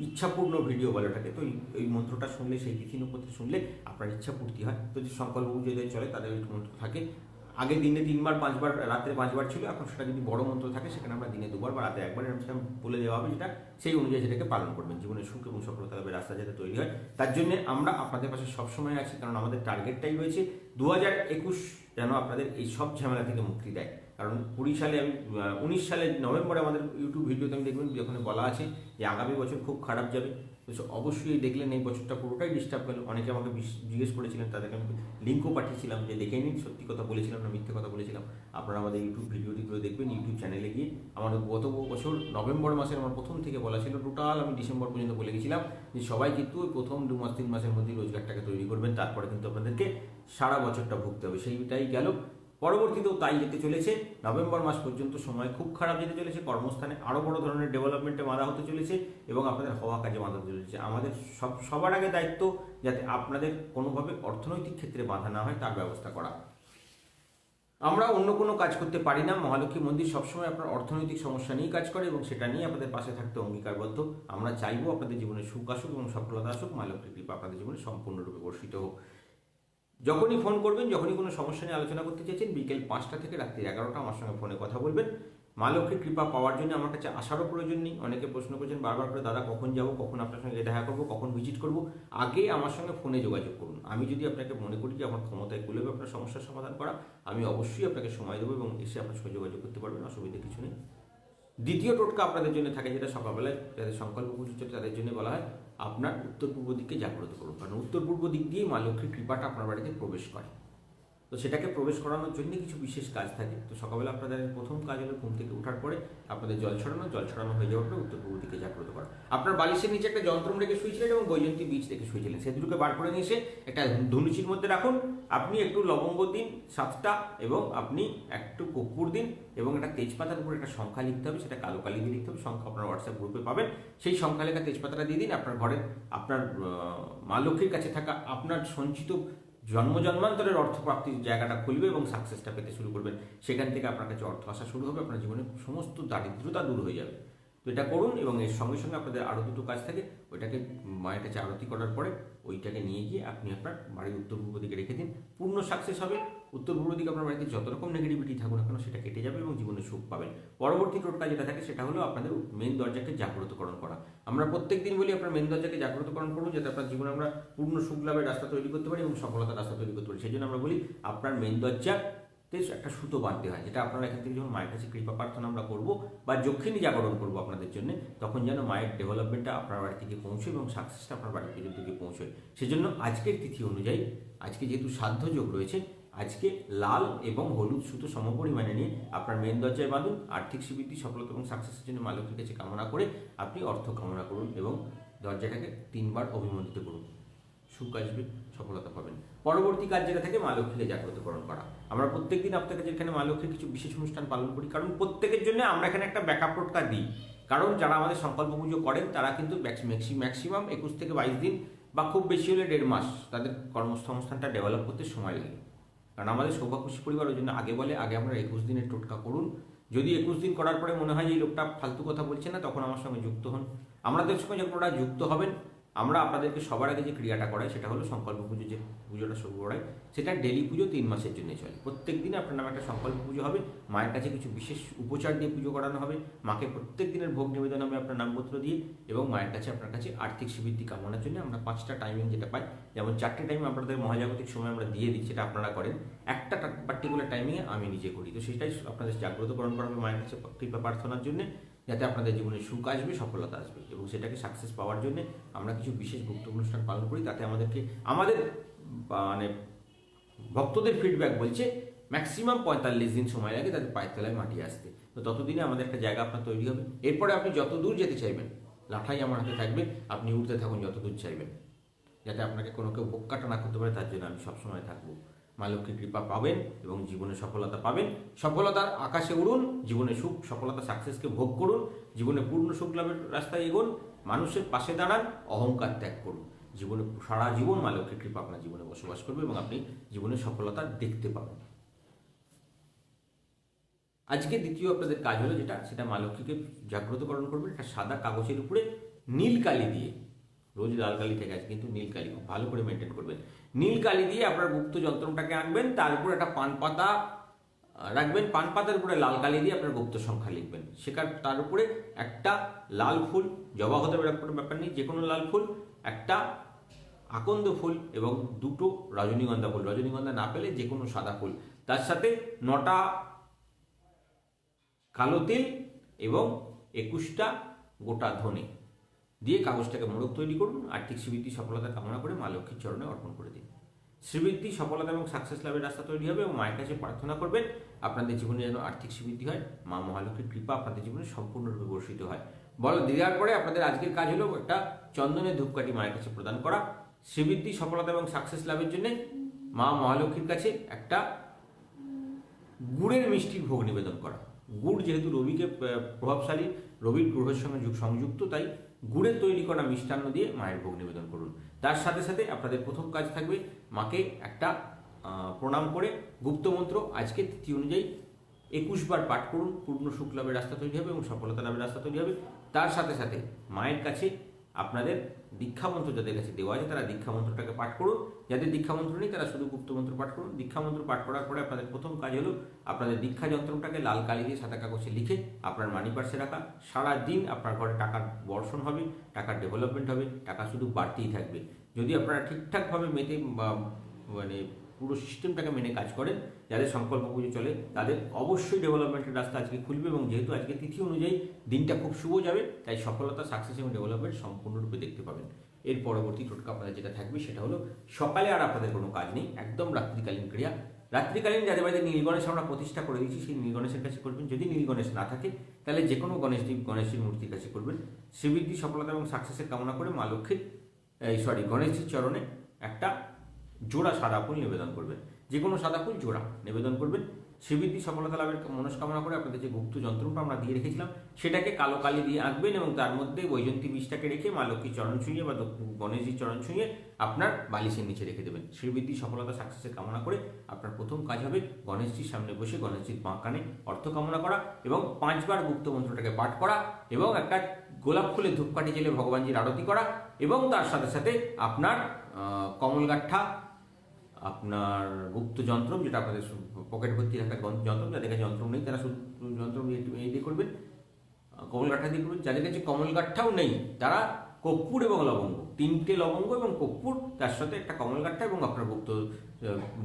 ইচ্ছাপূর্ণ ভিডিও বলে থাকে। তো এই মন্ত্রটা শুনলে, সেই তিথি নক্ষত্রে শুনলে আপনার ইচ্ছা পূর্তি হয়। তো যে সংকল্প পুজো চলে তাদের ওই মন্ত্র থাকে, আগে দিনে 3 বার 5 বার, রাত্রে 5 বার ছিল, এখন সেটা যদি বড় মন্ত্র থাকে সেখানে আমরা দিনে 2 বার বা রাতে 1 বার এরকম বলে দেওয়া হবে, যেটা সেই অনুযায়ী সেটাকে পালন করবেন। জীবনের সুখ এবং সফলতা লাভের রাস্তা যাতে তৈরি হয় তার জন্য আমরা আপনাদের পাশে সবসময় আছি। কারণ আমাদের টার্গেটটাই রয়েছে 2021 যেন আপনাদের এই সব ঝামেলা থেকে মুক্তি দেয়। কারণ 19 সালের নভেম্বরে আমাদের ইউটিউব ভিডিওতে আমি দেখবেন ওখানে বলা আছে যে আগামী বছর খুব খারাপ যাবে। তো অবশ্যই দেখলেন এই বছরটা পুরোটাই ডিস্টার্ব গেল। অনেকে আমাকে জিজ্ঞেস করেছিলেন, তাদেরকে আমি লিঙ্কও পাঠিয়েছিলাম যে দেখে নিন সত্যি কথা বলেছিলাম না মিথ্যে কথা বলেছিলাম। আপনারা আমাদের ইউটিউব ভিডিওটিগুলো দেখবেন, ইউটিউব চ্যানেলে গিয়ে। আমাদের গত বছর নভেম্বর মাসের আমার প্রথম থেকে বলা ছিল, টোটাল আমি ডিসেম্বর পর্যন্ত বলে গেছিলাম যে সবাই কিন্তু প্রথম 2 মাস 3 মাসের মধ্যেই রোজগারটাকে তৈরি করবেন, তারপরে কিন্তু আপনাদেরকে সারা বছরটা ভুগতে হবে। সেইটাই গেল, পরবর্তীতেও তাই যেতে চলেছে। নভেম্বর মাস পর্যন্ত সময় খুব খারাপ যেতে চলেছে, কর্মস্থানে আরও বড় ধরনের ডেভেলপমেন্টে বাধা হতে চলেছে এবং আপনাদের হওয়া কাজে বাধা হতে চলেছে। আমাদের সবার আগে দায়িত্ব যাতে আপনাদের কোনোভাবে অর্থনৈতিক ক্ষেত্রে বাধা না হয় তার ব্যবস্থা করা। আমরা অন্য কোনো কাজ করতে পারি না। মহালক্ষ্মী মন্দির সবসময় আপনার অর্থনৈতিক সমস্যা নিয়ে কাজ করে এবং সেটা নিয়ে আপনাদের পাশে থাকতে অঙ্গীকারবদ্ধ। আমরা চাইবো আপনাদের জীবনে সুখ আসুক এবং সফলতা আসুক, মা লক্ষ্মীর কৃপা আপনাদের জীবনে সম্পূর্ণরূপে বর্ষিত হোক। যখনই ফোন করবেন, যখনই কোনো সমস্যা নিয়ে আলোচনা করতে চাইছেন, বিকেল 5টা থেকে রাত্রি 11টা আমার সঙ্গে ফোনে কথা বলবেন। মা লক্ষ্মীর কৃপা পাওয়ার জন্য আমার কাছে আসারও প্রয়োজন নেই। অনেকে প্রশ্ন করছেন বারবার করে, দাদা কখন যাব, কখন আপনার সঙ্গে দেখা করবো, কখন ভিজিট করব। আগে আমার সঙ্গে ফোনে যোগাযোগ করুন। আমি যদি আপনাকে মনে করি যে আমার ক্ষমতায় কুলাবে আপনার সমস্যার সমাধান করা, আমি অবশ্যই আপনাকে সময় দেবো এবং এসে আপনার সঙ্গে যোগাযোগ করতে পারবেন, অসুবিধা কিছু নেই। দ্বিতীয় টোটকা আপনাদের জন্য থাকে, যেটা সকালবেলায় যাদের সংকল্প পুজো চলছে তাদের জন্য বলা হয়, আপনার উত্তর পূর্ব দিককে জাগ্রত করুন। কারণ উত্তর পূর্ব দিক দিয়ে মা লক্ষ্মীর কৃপাটা আপনার বাড়িতে প্রবেশ করে। তো সেটাকে প্রবেশ করানোর জন্য কিছু বিশেষ কাজ থাকে। তো সকালবেলা আপনাদের প্রথম কাজ হলো ঘুম থেকে ওঠার পরে আপনাদের জল ছড়ানো হয়ে যাওয়ার পরে উত্তর পূর্ব দিকে জাগ্রত করা। আপনার বালিশের নিচে একটা যন্ত্রম রেখে শুয়েছিলেন এবং বৈজন্তী বীজ রেখে শুয়েছিলেন, সে দুটোকে বার করে নিয়ে এসে একটা ধনুচির মধ্যে রাখুন। আপনি একটু লবঙ্গ দিন 7টা, এবং আপনি একটু কর্পূর দিন, এবং একটা তেজপাতার উপরে একটা সংখ্যা লিখতে হবে, সেটা কালো কালি দিয়ে লিখতে হবে। সংখ্যা আপনার হোয়াটসঅ্যাপ গ্রুপে পাবেন। সেই সংখ্যা লেখা তেজপাতাটা দিয়ে দিন। আপনার ঘরের আপনার মা লক্ষ্মীর কাছে থাকা আপনার সঞ্চিত জন্মান্তরের অর্থপ্রাপ্তির জায়গাটা খুলবে এবং সাকসেসটা পেতে শুরু করবেন। সেখান থেকে আপনার কাছে অর্থ আসা শুরু হবে, আপনার জীবনে সমস্ত দারিদ্রতা দূর হয়ে যাবে। তো এটা করুন, এবং এর সঙ্গে সঙ্গে আপনাদের আরও দুটো কাজ থাকে। ওইটাকে মায়ের কাছে আরতি করার পরে ওইটাকে নিয়ে গিয়ে আপনি আপনার বাড়ির উত্তর পূর্ব দিকে রেখে দিন। পূর্ণ সাকসেস হবে। উত্তর পূর্ব দিকে আপনার বাড়িতে যত রকম নেগেটিভিটি থাকুক না কেন সেটা কেটে যাবে এবং জীবনে সুখ পাবেন। পরবর্তী টোটকা যেটা থাকে সেটা হলো আপনাদের মেন দরজাকে জাগ্রতকরণ করা। আমরা প্রত্যেক দিন বলি আপনার মেন দরজাকে জাগ্রতকরণ করুন, যাতে আপনার জীবনে আমরা পূর্ণ সুখ লাভের রাস্তা তৈরি করতে পারি এবং সফলতার রাস্তা তৈরি করতে পারি। সেই জন্য আমরা বলি আপনার মেন দরজাতে একটা সুতো বাঁধতে হয়, যেটা আপনারা এখান থেকে যখন মায়ের কাছে কৃপা প্রার্থনা আমরা করবো বা যক্ষিণী জাগরণ করবো আপনাদের জন্য, তখন যেন মায়ের ডেভেলপমেন্টটা আপনার বাড়ি থেকে পৌঁছে এবং সাকসেসটা আপনার বাড়ি পর্যন্ত গিয়ে পৌঁছয়। সেজন্য আজকের তিথি অনুযায়ী, আজকে যেহেতু সাধ্য যোগ রয়েছে, আজকে লাল এবং হলুদ সুতো সমপরিমাণে নিয়ে আপনার মেন দরজায় বাঁধুন। আর্থিক শ্রীবৃদ্ধি, সফলতা এবং সাকসেসের জন্য মা লক্ষ্মীর কাছে কামনা করে আপনি অর্থ কামনা করুন এবং দরজাটাকে 3বার অভিমন্ত্রিত করুন। সুখ আসবে, সফলতা পাবেন। পরবর্তী কাজ যেটা থাকে মা লক্ষ্মীকে জাগ্রতকরণ করা। আমরা প্রত্যেকদিন আপনাদের যেখানে মা লক্ষ্মীর কিছু বিশেষ অনুষ্ঠান পালন করি, কারণ প্রত্যেকের জন্য আমরা এখানে একটা ব্যাকআপ টোটকা দিই। কারণ যারা আমাদের সংকল্প পুজো করেন তারা কিন্তু ম্যাক্সিমাম 21 থেকে 22 দিন বা খুব বেশি হলে 1.5 মাস তাদের কর্মসংস্থানটা ডেভেলপ করতে সময় লাগে। কারণ আমাদের সৌভাগ্যশী পরিবার ওই জন্য আগে বলে, আগে আমরা 21 দিনের টোটকা করুন। যদি 21 দিন করার পরে মনে হয় যে এই লোকটা ফালতু কথা বলছে না, তখন আমার সঙ্গে যুক্ত হন। আমাদের সঙ্গে যখন ওরা যুক্ত হবেন, আমরা আপনাদেরকে সবার আগে যে ক্রিয়াটা করাই সেটা হলো সংকল্প পুজো। যে পুজোটা শুরু করাই সেটা ডেলি পুজো 3 মাসের জন্য চলে। প্রত্যেক দিনে আপনার নামে একটা সংকল্প পুজো হবে, মায়ের কাছে কিছু বিশেষ উপচার দিয়ে পুজো করানো হবে, মাকে প্রত্যেক দিনের ভোগ নিবেদন হবে আপনার নামপত্র দিয়ে, এবং মায়ের কাছে আপনার কাছে আর্থিক শ্রীবৃদ্ধি কামনার জন্য আমরা 5টা টাইমিং যেটা পাই, যেমন 4টে টাইম আপনাদের মহাজাগতিক সময় আমরা দিয়ে দিই, সেটা আপনারা করেন। একটা পার্টিকুলার টাইমিংয়ে আমি নিজে করি। তো সেটাই আপনাদের জাগ্রতকরণ করা হবে মায়ের কাছে কৃপা প্রার্থনার জন্য, যাতে আপনাদের জীবনে সুখ আসবে, সফলতা আসবে, এবং সেটাকে সাকসেস পাওয়ার জন্য আমরা কিছু বিশেষ গুপ্ত অনুষ্ঠান পালন করি। তাতে আমাদের মানে ভক্তদের ফিডব্যাক বলছে ম্যাক্সিমাম 45 দিন সময় লাগে তাদের পায়ের তলায় মাটি আসতে। তো ততদিনে আমাদের একটা জায়গা আপনার তৈরি হবে। এরপরে আপনি যত দূর যেতে চাইবেন, লাঠাই আমার হাতে থাকবে, আপনি উঠতে থাকুন যত দূর চাইবেন, যাতে আপনাকে কোনো কেউ বোক্কাটা না করতে পারে, তার জন্য আমি সবসময় থাকবো। মা লক্ষ্মীর কৃপা পাবেন এবং জীবনে সফলতা পাবেন। সফলতার আকাশে উড়ুন, জীবনে সুখ, সফলতা, সাকসেসকে ভোগ করুন, জীবনে পূর্ণ সুখ লাভের রাস্তায় এগোন, মানুষের পাশে দাঁড়ান, অহংকার ত্যাগ করুন। জীবনে সারা জীবন মা লক্ষ্মীর কৃপা আপনার জীবনে বসবাস করবে এবং আপনি জীবনে সফলতা দেখতে পাবেন। আজকে দ্বিতীয় আপনাদের কাজ হলো সেটা মা লক্ষ্মীকে জাগ্রতকরণ করবেন। একটা সাদা কাগজের উপরে নীল কালি দিয়ে, রোজ লাল কালি থেকে আছে কিন্তু নীল কালি খুব ভালো করে মেনটেন করবেন। নীল কালি দিয়ে আপনার গুপ্ত যন্ত্রটাকে আঁকবেন, তার উপর একটা পান পাতা রাখবেন, পান পাতার উপরে লাল কালি দিয়ে আপনার গুপ্ত সংখ্যা লিখবেন। তার উপরে একটা লাল ফুল, জবা হতে পারে, কোনো ব্যাপার নেই, যে কোনো লাল ফুল, একটা আকন্দ ফুল এবং 2টো রজনীগন্ধা ফুল, রজনীগন্ধা না পেলে যে কোনো সাদা ফুল, তার সাথে 9টা কালো তিল এবং 21টা গোটা ধনে দিয়ে কাগজটাকে মোড়ক তৈরি করুন। আর্থিক শ্রীবৃদ্ধি, সফলতা কামনা করে মা লক্ষ্মীর চরণে অর্পণ করে দিন। শ্রীবৃদ্ধি, সফলতা এবং সাকসেস লাভের রাস্তা তৈরি হবে এবং মায়ের কাছে প্রার্থনা করবেন আপনাদের জীবনে যেন আর্থিক শ্রীবৃদ্ধি হয়, মা মহালক্ষ্মীর কৃপা আপনাদের জীবনে সম্পূর্ণরূপে বর্ষিত হয়। দেওয়ার পরে আপনাদের আজকের কাজ হলো একটা চন্দনের ধূপকাঠি মায়ের কাছে প্রদান করা। শ্রীবৃদ্ধি, সফলতা এবং সাকসেস লাভের জন্য মা মহালক্ষ্মীর কাছে একটা গুড়ের মিষ্টির ভোগ নিবেদন করা। গুড় যেহেতু রবিকে প্রভাবশালী, রবির গ্রহের সঙ্গে সংযুক্ত, তাই গুড়ের তৈরি করা মিষ্টান্ন দিয়ে মায়ের ভোগ নিবেদন করুন। তার সাথে সাথে আপনাদের প্রথম কাজ থাকবে মাকে একটা প্রণাম করে গুপ্তমন্ত্র আজকে তিথি অনুযায়ী 21 বার পাঠ করুন। পূর্ণ সুখ লাভের রাস্তা তৈরি হবে এবং সফলতা লাভের রাস্তা তৈরি হবে। তার সাথে সাথে মায়ের কাছে আপনাদের দীক্ষামন্ত্র যাদের কাছে দেওয়া আছে তারা দীক্ষামন্ত্রটাকে পাঠ করুন। যাদের দীক্ষামন্ত্র নেই তারা শুধু গুপ্তমন্ত্র পাঠ করুন। দীক্ষামন্ত্র পাঠ করার পরে আপনাদের প্রথম কাজ হলো আপনাদের দীক্ষা যন্ত্রটাকে লাল কালি দিয়ে সাদা কাগজে লিখে আপনার মানি পার্সে রাখা। সারা দিন আপনার ঘরে টাকার বর্ষণ হবে, টাকার ডেভেলপমেন্ট হবে, টাকা শুধু বাড়তেই থাকবে। যদি আপনারা ঠিকঠাকভাবে মেতে বা মানে পুরো সিস্টেমটাকে মেনে কাজ করেন, যাদের সংকল্প পুজো চলে তাদের অবশ্যই ডেভেলপমেন্টের রাস্তা আজকে খুলবে। এবং যেহেতু আজকে তিথি অনুযায়ী দিনটা খুব শুভ যাবে, তাই সফলতা, সাকসেস এবং ডেভেলপমেন্ট সম্পূর্ণরূপে দেখতে পাবেন। এর পরবর্তী টোটকা আপনাদের যেটা থাকবে সেটা হলো সকালে আর আপনাদের কোনো কাজ নেই, একদম রাত্রিকালীন ক্রিয়া। রাত্রিকালীন যাদের বাড়িতে নীলগণেশ আমরা প্রতিষ্ঠা করে দিয়েছি সেই নীলগণেশের কাছে করবেন। যদি নীলগণেশ না থাকে তাহলে যে কোনো গণেশজির মূর্তির কাছে করবেন। শ্রীবৃদ্ধি, সফলতা এবং সাকসেসের কামনা করে মা লক্ষ্মীর গণেশজির চরণে একটা জোড়া সাদা ফুল নিবেদন করবেন। যে কোনো সাদা ফুল জোড়া নিবেদন করবেন। শ্রীবৃদ্ধি, সফলতা লাভের মনস্কামনা করে আপনাদের যে গুপ্ত যন্ত্রটা আমরা দিয়ে রেখেছিলাম সেটাকে কালো কালি দিয়ে আঁকবেন এবং তার মধ্যে বৈজন্তী বীজটাকে রেখে মা লক্ষ্মীর চরণ ছুঁয়ে বা গণেশজির চরণ ছুঁয়ে আপনার বালিশের নিচে রেখে দেবেন। শ্রীবৃদ্ধি, সফলতা, সাকসেসের কামনা করে আপনার প্রথম কাজ হবে গণেশজির সামনে বসে গণেশজির বাঁ কানে অর্থ কামনা করা এবং 5 বার গুপ্ত মন্ত্রটাকে পাঠ করা এবং একটা গোলাপ ফুলের ধূপকাঠি জেলে ভগবানজির আরতি করা এবং তার সাথে সাথে আপনার কমলগাঠা, আপনার গুপ্ত যন্ত্র যেটা আপনাদের পকেট ভর্তি রাখা যন্ত্র, যাদের কাছে যন্ত্র নেই তারা শুধু যন্ত্র দিয়ে করবেন, কমলগাঠা দিয়ে করবেন। যাদের কাছে কমলগাঠাও নেই তারা কর্পূর এবং লবঙ্গ, 3টে লবঙ্গ এবং কর্পূর, তার সাথে একটা কমলগাঠা এবং আপনার গুপ্ত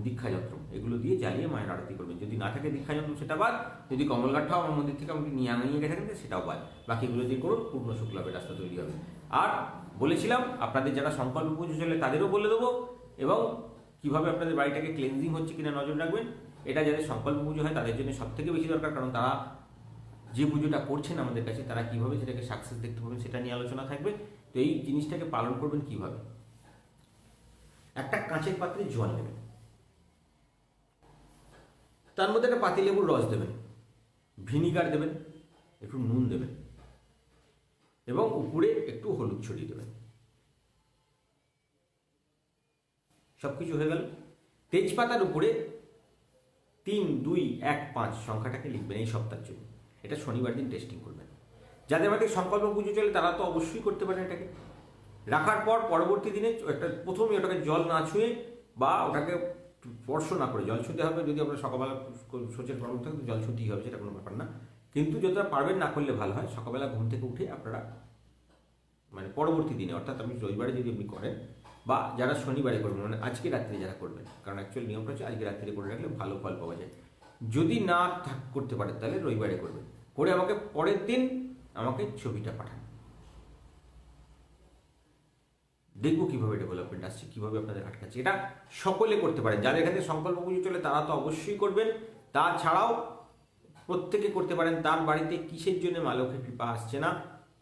দীক্ষা যন্ত্র, এগুলো দিয়ে জ্বালিয়ে মায়ের আরতি করবেন। যদি না থাকে দীক্ষা যন্ত্র সেটা বাদ, যদি কমলগাঠাও আমার মন্দির থেকে আমাকে নিয়ে গেছে থাকেন সেটাও বাদ, বাকিগুলো দিয়ে করুন, পূর্ণ শুক্লাভের রাস্তা তৈরি হবে। আর বলেছিলাম আপনাদের যারা সংকল্প পুজো চলে তাদেরও বলে দেবো এবং কিভাবে আপনাদের বাড়িটাকে ক্লিনজিং হচ্ছে কিনা নজর রাখবেন। এটা যাদের সংকল্প পুজো হয় তাদের জন্য সব থেকে বেশি দরকার, কারণ তারা যে পুজোটা করছেন আমাদের কাছে তারা কিভাবে সেটাকে সাকসেস দেখতে পাবেন সেটা নিয়ে আলোচনা থাকবে। তো এই জিনিসটাকে পালন করবেন কিভাবে। একটা কাঁচের পাত্রে জল নেবেন, তার মধ্যে একটা পাতিলেবুর রস দেবেন, ভিনিগার দেবেন, একটু নুন দেবেন এবং উপরে একটু হলুদ ছড়িয়ে দেবেন। সবকিছু হয়ে গেল। তেজপাতার উপরে 3, 2, 1, 5 সংখ্যাটাকে লিখবেন এই সপ্তাহের জন্য। এটা শনিবার দিন টেস্টিং করবেন। যাদের বাড়িতে সংকল্প পুজো চলে তারা তো অবশ্যই করতে পারেন এটাকে। রাখার পর পরবর্তী দিনে একটা প্রথমে ওটাকে জল না ছুঁয়ে বা ওটাকে স্পর্শ না করে, জল ছুঁতে হবে যদি আপনার সকালবেলা শৌচের প্রবলেম থাকে তো জল ছুঁতেই হবে, সেটা কোনো ব্যাপার না। কিন্তু যতটা পারবেন না করলে ভালো হয়, সকালবেলা ঘুম থেকে উঠে আপনারা মানে পরবর্তী দিনে অর্থাৎ আপনি রবিবারে যদি আপনি করেন বা যারা শনিবারে করবেন মানে আজকে রাত্রে যারা করবেন, কারণ অ্যাকচুয়াল নিয়মটা হচ্ছে আজকে রাত্রে করে রাখলে ভালো ফল পাওয়া যায়। যদি না করতে পারেন তাহলে রবিবারে করবেন, করে আমাকে পরের দিন আমাকে ছবিটা পাঠান, দেখবো কিভাবে ডেভেলপমেন্ট আসছে, কিভাবে আপনাদের আটকাচ্ছে। এটা সকলে করতে পারেন। যাদের এখানে সংকল্প পুজো চলে তারা তো অবশ্যই করবেন, তাছাড়াও প্রত্যেকে করতে পারেন। তার বাড়িতে কিসের জন্য মা লক্ষ্মীর কৃপা আসছে না,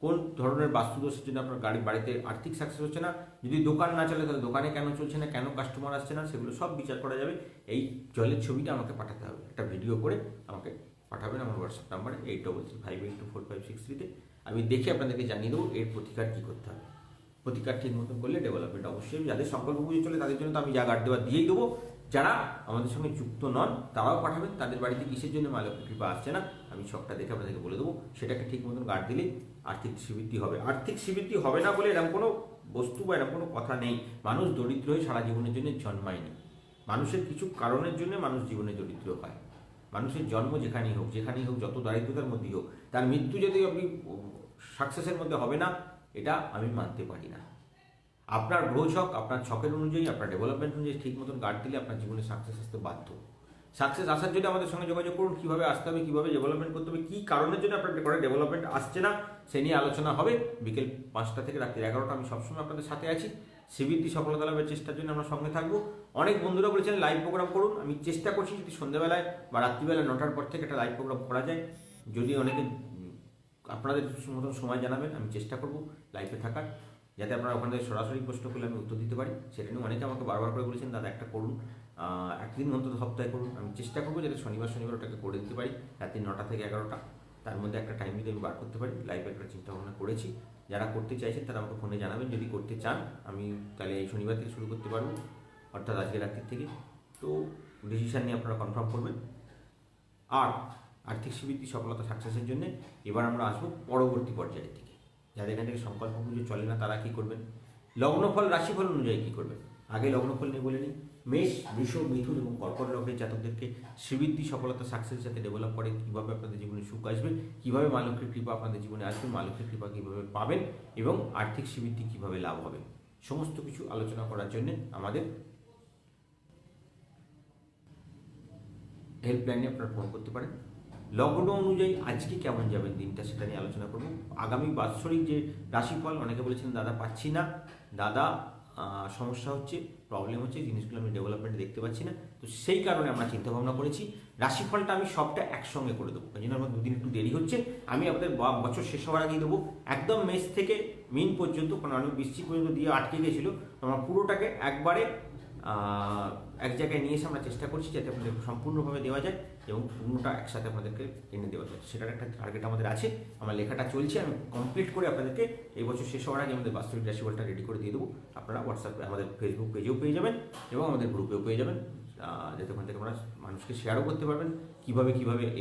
কোন ধরনের বাস্তুদোষের জন্য আপনার বাড়িতে আর্থিক সাকসেস হচ্ছে না, যদি দোকান না চলে তাহলে দোকানে কেন চলছে না, কেন কাস্টমার আসছে না, সেগুলো সব বিচার করা যাবে। এই জলের ছবিটা আমাকে পাঠাতে হবে, একটা ভিডিও করে আমাকে পাঠাবেন আমার হোয়াটসঅ্যাপ নাম্বারে 8335824563-তে। আমি দেখে আপনাদেরকে জানিয়ে দেবো এর প্রতিকার কী করতে হবে। প্রতিকার ঠিক মতন করলে ডেভেলপমেন্ট অবশ্যই। যাদের সংকল্প পুজো চলে তাদের জন্য তো আমি যা গার্ড দেওয়া দিয়েই দেবো। যারা আমাদের সঙ্গে যুক্ত নন তারাও পাঠাবেন, তাদের বাড়িতে কিসের জন্য মা লক্ষ্মীর কৃপা আসছে না আমি সবটা দেখে আপনাদেরকে বলে দেবো। সেটাকে ঠিক মতন গার্ড দিলে আর্থিক শ্রীবৃদ্ধি হবে। আর্থিক শ্রীবৃদ্ধি হবে না বলে এরকম কোনো বস্তু বা এরকম কোনো কথা নেই। মানুষ দরিদ্র হয়ে সারা জীবনের জন্য জন্মায়নি। মানুষের কিছু কারণের জন্য মানুষ জীবনে দরিদ্র হয়। মানুষের জন্ম যেখানেই হোক যত দারিদ্রতার মধ্যেই হোক, তার মৃত্যু যদি আপনি সাকসেসের মধ্যে হবে না এটা আমি মানতে পারি না। আপনার গ্রহ ছক, আপনার ছকের অনুযায়ী, আপনার ডেভেলপমেন্ট অনুযায়ী ঠিক মতন গার্ড দিলে আপনার জীবনে সাকসেস আসতে বাধ্য। সাকসেস আসার জন্য আমাদের সঙ্গে যোগাযোগ করুন। কীভাবে আসতে হবে, কীভাবে ডেভেলপমেন্ট করতে হবে, কী কারণের জন্য আপনার করে ডেভেলপমেন্ট আসছে না সে নিয়ে আলোচনা হবে। বিকেল 5টা থেকে রাত্রি 11টা আমি সবসময় আপনাদের সাথে আছি। শ্রীবৃদ্ধি, সফলতা লাভের চেষ্টার জন্য আমরা সঙ্গে থাকবো। অনেক বন্ধুরা বলেছেন লাইভ প্রোগ্রাম করুন, আমি চেষ্টা করছি যদি সন্ধ্যাবেলায় বা রাত্রিবেলা 9টার পর থেকে একটা লাইভ প্রোগ্রাম করা যায়। যদি অনেকে আপনাদের মতন সময় জানাবেন, আমি চেষ্টা করব লাইভে থাকার, যাতে আপনারা ওখান থেকে সরাসরি প্রশ্ন করলে আমি উত্তর দিতে পারি। সেটা নিয়ে অনেকে আমাকে বারবার করে বলেছেন দাদা একটা করুন, একদিন অন্তত সপ্তাহে করুন। আমি চেষ্টা করবো যাতে শনিবার ওটাকে করে দিতে পারি রাত্রি 9টা থেকে 11টা, তার মধ্যে একটা টাইম যদি আমি বার করতে পারি। লাইভে একটা চিন্তা ভাবনা করেছি। যারা করতে চাইছেন তারা আমাকে ফোনে জানাবেন, যদি করতে চান আমি তাহলে এই শনিবার থেকে শুরু করতে পারবো, অর্থাৎ আজকে রাত্রির থেকে। তো ডিসিশান নিয়ে আপনারা কনফার্ম করবেন। আর আর্থিক শ্রীবৃদ্ধি, সফলতা, সাকসেসের জন্য এবার আমরা আসবো পরবর্তী পর্যায়ের দিকে। যাদের এখান থেকে সংকল্প পুজো চলে না তারা কী করবেন, লগ্নফল রাশিফল অনুযায়ী কী করবেন, আগে লগ্নফল নিয়ে বলে নিই। মেষ, বৃষ, মিথুন এবং কর্কট লগ্নের জাতকদেরকে শ্রীবৃদ্ধি, সফলতা, সাকসেস যাতে ডেভেলপ করে, কীভাবে আপনাদের জীবনে সুখ আসবে, কীভাবে মা লক্ষ্মীর কৃপা আপনাদের জীবনে আসবে, মা লক্ষ্মীর কৃপা কীভাবে পাবেন এবং আর্থিক শ্রীবৃদ্ধি কীভাবে লাভ হবে, সমস্ত কিছু আলোচনা করার জন্য আমাদের হেল্পলাইনে আপনারা ফোন করতে পারেন। লগ্ন অনুযায়ী আজকে কেমন যাবেন দিনটা সেটা নিয়ে আলোচনা করব। আগামী বাৎসরিক যে রাশিফল, অনেকে বলেছেন দাদা পাচ্ছি না, দাদা সমস্যা হচ্ছে, প্রবলেম হচ্ছে, জিনিসগুলো আমি ডেভেলপমেন্ট দেখতে পাচ্ছি না, তো সেই কারণে আমরা চিন্তা ভাবনা করেছি রাশিফলটা আমি সবটা একসঙ্গে করে দেবো। ওই জন্য আমার দুদিন একটু দেরি হচ্ছে, আমি আপনাদের বছর শেষ হওয়ার আগেই দেবো, একদম মেষ থেকে মিন পর্যন্ত, কারণ অনেক বৃষ্টি পর্যন্ত দিয়ে আটকে গিয়েছিল, তো আমরা পুরোটাকে একবারে এক জায়গায় নিয়ে এসে আমরা চেষ্টা করছি যাতে আপনাদের সম্পূর্ণভাবে দেওয়া যায় এবং পূর্ণটা একসাথে আপনাদেরকে এনে দেওয়া যায়। সেটার একটা টার্গেট আমাদের আছে, আমার লেখাটা চলছে, আমি কমপ্লিট করে আপনাদেরকে এই বছর শেষ হওয়ার আগে আমাদের বাস্তবিক রাশিফলটা রেডি করে দিয়ে দেবো। আপনারা হোয়াটসঅ্যাপে আমাদের ফেসবুক পেজেও পেয়ে যাবেন এবং আমাদের গ্রুপেও পেয়ে যাবেন, যাতে ওখান থেকে আমরা মানুষকে শেয়ারও করতে পারবেন কীভাবে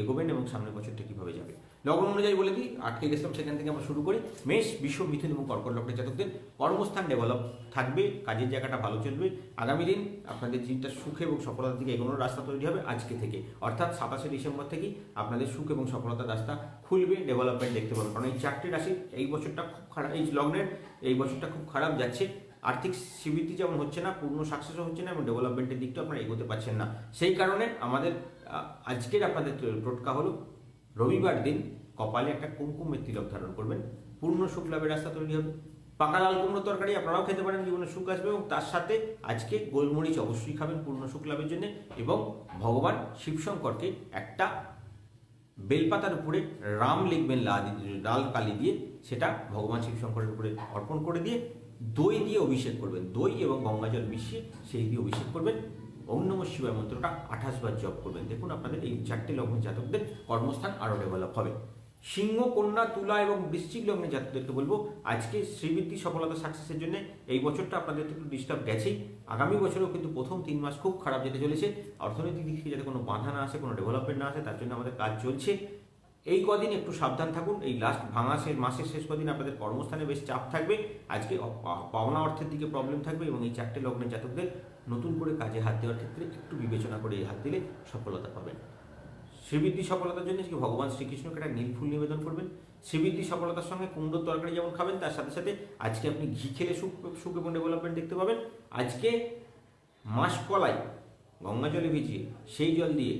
এগোবেন এবং সামনের বছরটা কীভাবে যাবে। লগ্ন অনুযায়ী বলে দিই, আটকে গেছিলাম সেখান থেকে আমরা শুরু করি। মেষ, বৃষ, মিথুন এবং কর্কট লগ্নের জাতকদের কর্মস্থান ডেভেলপ থাকবে, কাজের জায়গাটা ভালো চলবে। আগামী দিন আপনাদের দিনটা সুখে এবং সফলতার দিকে এগোনোর রাস্তা তৈরি হবে আজকে থেকে, অর্থাৎ 27শে ডিসেম্বর থেকেই আপনাদের সুখ এবং সফলতার রাস্তা খুলবে, ডেভেলপমেন্ট দেখতে পাবেন। কারণ এই চারটি রাশি এই বছরটা খুব খারাপ, এই লগ্নের এই বছরটা খুব খারাপ যাচ্ছে, আর্থিক শ্রীবৃদ্ধি যেমন হচ্ছে না, পূর্ণ সাকসেসও হচ্ছে না এবং ডেভেলপমেন্টের দিকটা আপনারা এগোতে পারছেন না। সেই কারণে আমাদের আজকের আপনাদের টোটকা হলো রবিবার দিন কপালে একটা কুমকুমের তিলক ধারণ করবেন, পূর্ণ সুখ লাভের রাস্তা তৈরি হবে। পাকা লাল কুমড়ো তরকারি আপনারাও খেতে পারেন, জীবনে সুখ আসবে এবং তার সাথে আজকে গোলমরিচ অবশ্যই খাবেন পূর্ণ সুখ লাভের জন্য এবং ভগবান শিবশঙ্করকে একটা বেলপাতার উপরে রাম লিখবেন লাল কালি দিয়ে, সেটা ভগবান শিবশঙ্করের উপরে অর্পণ করে দিয়ে দই দিয়ে অভিষেক করবেন, দই এবং গঙ্গাজল মিশিয়ে সেই দিয়ে অভিষেক করবেন। ওম নমঃ শিবায় মন্ত্রটা 28 বার জপ করবেন। দেখুন আপনাদের এই চারটে লগ্নের জাতকদের কর্মস্থান আরও ডেভেলপ হবে। সিংহ, কন্যা, তুলা এবং বৃশ্চিক লগ্নের জাতকদেরকে বলবো আজকে শ্রীবৃদ্ধি, সফলতা, সাকসেসের জন্য এই বছরটা আপনাদের একটু ডিস্টার্ব গেছেই, আগামী বছরেও কিন্তু প্রথম 3 মাস খুব খারাপ যেতে চলেছে। অর্থনৈতিক দিক থেকে যাতে কোনো বাধা না আসে, কোনো ডেভেলপমেন্ট না আসে, তার জন্য আমাদের কাজ চলছে। এই কদিন একটু সাবধান থাকুন, এই লাস্ট মাসের শেষ কদিন আপনাদের কর্মস্থানে বেশ চাপ থাকবে, আজকে পাওনা অর্থের দিকে প্রবলেম থাকবে এবং এই চারটে লগ্নের জাতকদের নতুন করে কাজে হাত দেওয়ার ক্ষেত্রে একটু বিবেচনা করে এই হাত দিলে সফলতা পাবেন। শ্রীবৃদ্ধি সফলতার জন্য আজকে ভগবান শ্রীকৃষ্ণকে একটা নীল ফুল নিবেদন করবেন। শ্রীবৃদ্ধি সফলতার সঙ্গে কুমড়োর তরকারি যেমন খাবেন, তার সাথে সাথে আজকে আপনি ঘি খেলে সুখ এবং ডেভেলপমেন্ট দেখতে পাবেন। আজকে মাসকলাই গঙ্গা জলে ভিজিয়ে সেই জল দিয়ে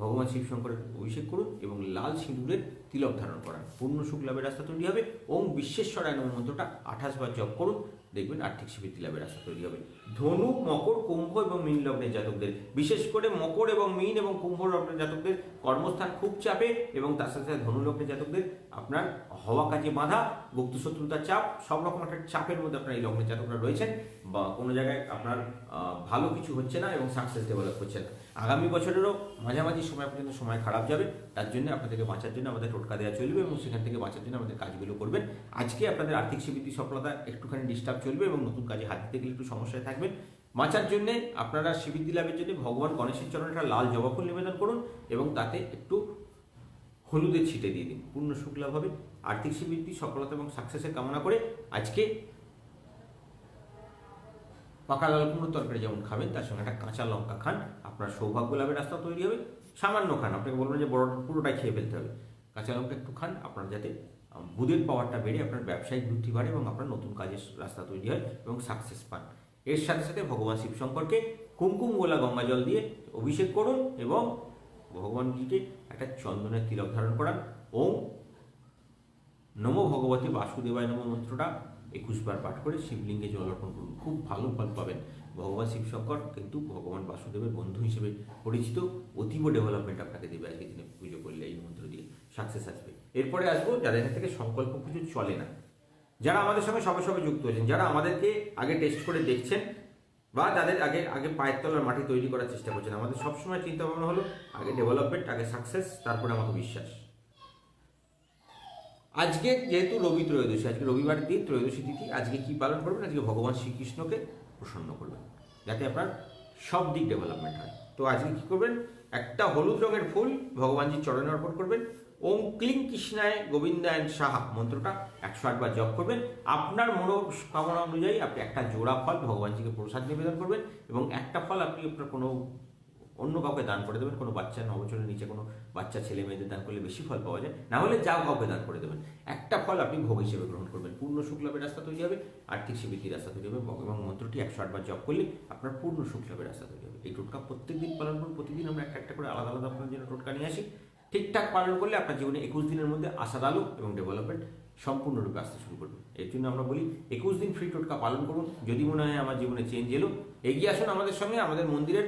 ভগবান শিবশঙ্করের অভিষেক করুন এবং লাল সিঁদুরের তিলক ধারণ করান, পূর্ণ শুক লাভের রাস্তা তৈরি হবে। ওম বিশ্বেশ্বরায় নমঃ মন্ত্রটা 28 বার জপ করুন, দেখবেন আর্থিক শ্রীবৃদ্ধি লাভের রাস্তা তৈরি হবে। ধনু, মকর, কুম্ভ এবং মীন লগ্নের জাতকদের, বিশেষ করে মকর এবং মীন এবং কুম্ভ লগ্নের জাতকদের কর্মস্থান খুব চাপে এবং তার সাথে সাথে ধনু লগ্নের জাতকদের আপনার হওয়া কাজে বাধা, গুপ্ত শত্রুতার চাপ, সব রকম একটা চাপের মধ্যে আপনার এই লগ্নের জাতকরা রয়েছেন বা কোনো জায়গায় আপনার ভালো কিছু হচ্ছে না এবং সাকসেস ডেভেলপ হচ্ছে না। আগামী বছরেরও মাঝামাঝি সময় পর্যন্ত সময় খারাপ যাবে, তার জন্য আপনাদেরকে বাঁচার জন্য আমাদের টোটকা দেওয়া চলবে এবং সেখান থেকে বাঁচার জন্য আমাদের কাজগুলো করবেন। আজকে আপনাদের আর্থিক শ্রীবৃদ্ধি সফলতা একটুখানি ডিস্টার্ব চলবে এবং নতুন কাজে হাত দিতে গেলে একটু সমস্যায় থাকবেন। বাঁচার জন্য আপনারা শ্রীবৃদ্ধি লাভের জন্য ভগবান গণেশের চরণে একটা লাল জবা ফুল নিবেদন করুন এবং তাতে একটু হলুদের ছিটে দিয়ে দিন, পূর্ণ সুখ লাভ হবে। আর্থিক শ্রীবৃদ্ধি, সফলতা এবং সাকসেসের কামনা করে আজকে পাকা লাল কুমড়োর তরকারি যেমন খাবেন, তার সঙ্গে একটা কাঁচা লঙ্কা খান, আপনার সৌভাগ্য লাভের রাস্তা তৈরি হবে। সামান্য খান, আপনাকে বলবেন যে বড় পুরোটাই খেয়ে ফেলতে হবে, কাঁচা লঙ্কা একটু খান, আপনার যাতে বুধের পাওয়ারটা বেড়ে আপনার ব্যবসায়িক বৃদ্ধি বাড়ে এবং আপনার নতুন কাজের রাস্তা তৈরি হয় এবং সাকসেস পান। এর সাথে সাথে ভগবান শিবশঙ্করকে কুমকুম গোলা গঙ্গা জল দিয়ে অভিষেক করুন এবং ভগবানজিকে একটা চন্দনের তিলক ধারণ করান। ওম নমো ভগবতী বাসুদেবায় নমঃ মন্ত্রটা 21 বার পাঠ করে শিবলিঙ্গে জল অর্পণ করুন, খুব ভালো ফল পাবেন। ভগবান শিবশঙ্কর কিন্তু ভগবান বাসুদেবের বন্ধু হিসেবে পরিচিত, অতীব ডেভেলপমেন্ট আপনাকে দেবে আজকে দিনে পুজো করলে, এই মন্ত্র দিয়ে সাকসেস আসবে। এরপরে আসবো যাদের থেকে সংকল্প পুজো চলে না, যারা আমাদের সঙ্গে সবে সবে যুক্ত হয়েছেন, যারা আমাদেরকে আগে টেস্ট করে দেখছেন বা যাদের আগে পায়ের তলার মাটি তৈরি করার চেষ্টা করছেন। আমাদের সবসময় চিন্তা ভাবনা হলো আগে ডেভেলপমেন্ট, আগে সাকসেস, তারপরে আমাকে বিশ্বাস। আজকে যেহেতু রবি ত্রয়োদশী, আজকে রবিবার দিন ত্রয়োদশী তিথি, আজকে কি পালন করবেন? আজকে ভগবান শ্রীকৃষ্ণকে প্রসন্ন করবেন যাতে আপনার সব দিক ডেভেলপমেন্ট হয়। তো আজকে কি করবেন? একটা হলুদ রঙের ফুল ভগবানজির চরণে অর্পণ করবেন। ওম ক্লিং কৃষ্ণায় গোবিন্দায়ন সাহা মন্ত্রটা 108 বার জপ করবেন। আপনার মনোকামনা অনুযায়ী আপনি একটা জোড়া ফল ভগবানজিকে প্রসাদ নিবেদন করবেন এবং একটা ফল আপনি আপনার কোনো অন্য কাউকে দান করে দেবেন। কোনো বাচ্চা 9 বছরের নিচে কোনো বাচ্চা ছেলে মেয়েদের দান করলে বেশি ফল পাওয়া যায়, না হলে যাও কাউকে দান করে দেবেন। একটা ফল আপনি ভোগ হিসেবে গ্রহণ করবেন। পূর্ণ সুখ লাভের রাস্তা তৈরি হবে, আর্থিক সমৃদ্ধির রাস্তা তৈরি হবে এবং মন্ত্রটি 108 বার জপ করলে আপনার পূর্ণ সুখ লাভের রাস্তা তৈরি হবে। এই টোটকা প্রত্যেক দিন পালন করুন। প্রতিদিন আমরা একটা করে আলাদা আলাদা আপনার জন্য টোটকা নিয়ে আসি। ঠিকঠাক পালন করলে আপনার জীবনে 21 দিনের মধ্যে আশার আলো এবং ডেভেলপমেন্ট সম্পূর্ণরূপে আসতে শুরু করবে। এর জন্য আমরা বলি 21 দিন ফ্রি টোটকা পালন করুন। যদি মনে হয় আমার জীবনে চেঞ্জ এলো, এগিয়ে আসুন আমাদের সঙ্গে। আমাদের মন্দিরের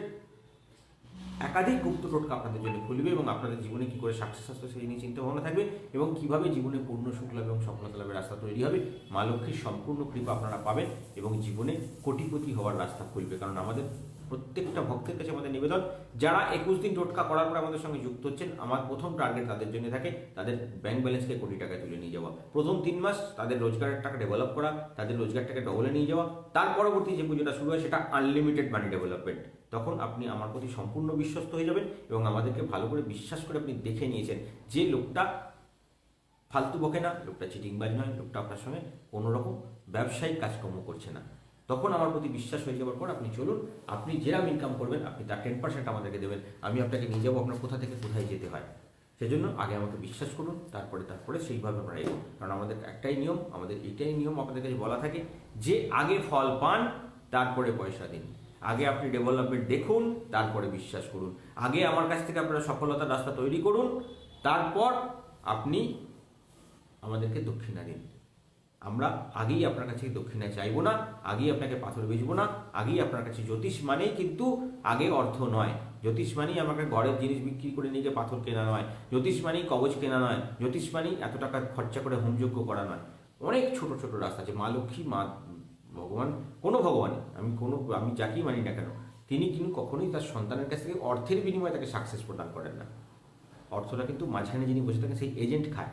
একাধিক গুপ্ত টোটকা আপনাদের জন্য খুলবে এবং আপনাদের জীবনে কী করে সাকসেস আসবে সেই নিয়ে চিন্তা ভাবনা থাকবে এবং কীভাবে জীবনে পূর্ণ সুখ লাভ এবং সফলতা লাভের রাস্তা তৈরি হবে। মা লক্ষ্মীর সম্পূর্ণ কৃপা আপনারা পাবেন এবং জীবনে কোটিপতি হওয়ার রাস্তা খুলবে। কারণ আমাদের প্রত্যেকটা ভক্তের কাছে আমাদের নিবেদন, যারা 21 দিন টোটকা করার পর আমাদের সঙ্গে যুক্ত হচ্ছেন, আমার প্রথম টার্গেট তাদের জন্য থাকে তাদের ব্যাংক ব্যালেন্সকে কোটি টাকায় তুলে নিয়ে যাওয়া। প্রথম 3 মাস তাদের রোজগারের টাকা ডেভেলপ করা, তাদের রোজগারটাকে ডবলে নিয়ে যাওয়া। তার পরবর্তী যে পুজোটা শুরু হয় সেটা আনলিমিটেড মানি ডেভেলপমেন্ট। তখন আপনি আমার প্রতি সম্পূর্ণ বিশ্বস্ত হয়ে যাবেন এবং আমাদেরকে ভালো করে বিশ্বাস করে আপনি দেখে নিয়েছেন যে লোকটা ফালতু বকে না, লোকটা চিটিংবাজ নয়, লোকটা আপনার সঙ্গে কোনো রকম ব্যবসায়িক কাজকর্ম করছে না। তখন আমার প্রতি বিশ্বাস হয়ে যাওয়ার পর আপনি চলুন, আপনি যেরকম ইনকাম করবেন আপনি তার 10% আমাদেরকে দেবেন। আমি আপনাকে নিয়ে যাবো আপনার কোথা থেকে কোথায় যেতে হয়। সেজন্য আগে আমাকে বিশ্বাস করুন, তারপরে সেইভাবে আমরা এগোবো। কারণ আমাদের একটাই নিয়ম, আমাদের এটাই নিয়ম আপনাদের কাছে বলা থাকে যে আগে ফল পান তারপরে পয়সা দিন। আগে আপনি ডেভেলপমেন্ট দেখুন, তারপরে বিশ্বাস করুন। আগে আমার কাছ থেকে আপনারা সফলতার রাস্তা তৈরি করুন, তারপর আপনি আমাদেরকে দক্ষিণা দিন। আমরা আগেই আপনার কাছে দক্ষিণা চাইবো না, আগেই আপনাকে পাথর বেচবো না, আগেই আপনার কাছে জ্যোতিষ মানেই কিন্তু আগে অর্থ নয়। জ্যোতিষ মানেই আমাকে ঘরের জিনিস বিক্রি করে নিয়ে গিয়ে পাথর কেনা নয়। জ্যোতিষ মানেই কবচ কেনা নয়। জ্যোতিষ মানেই এত টাকা খরচা করে হোমযজ্ঞ করা নয়। অনেক ছোট ছোট রাস্তা আছে। মা লক্ষ্মী, মা ভগবান, কোনো ভগবানই, আমি যাকেই মানি না কেন, তিনি কিন্তু কখনোই তার সন্তানের কাছ থেকে অর্থের বিনিময়ে তাকে সাকসেস প্রদান করেন না। অর্থটা কিন্তু মাঝখানে যিনি বসে থাকেন সেই এজেন্ট খায়।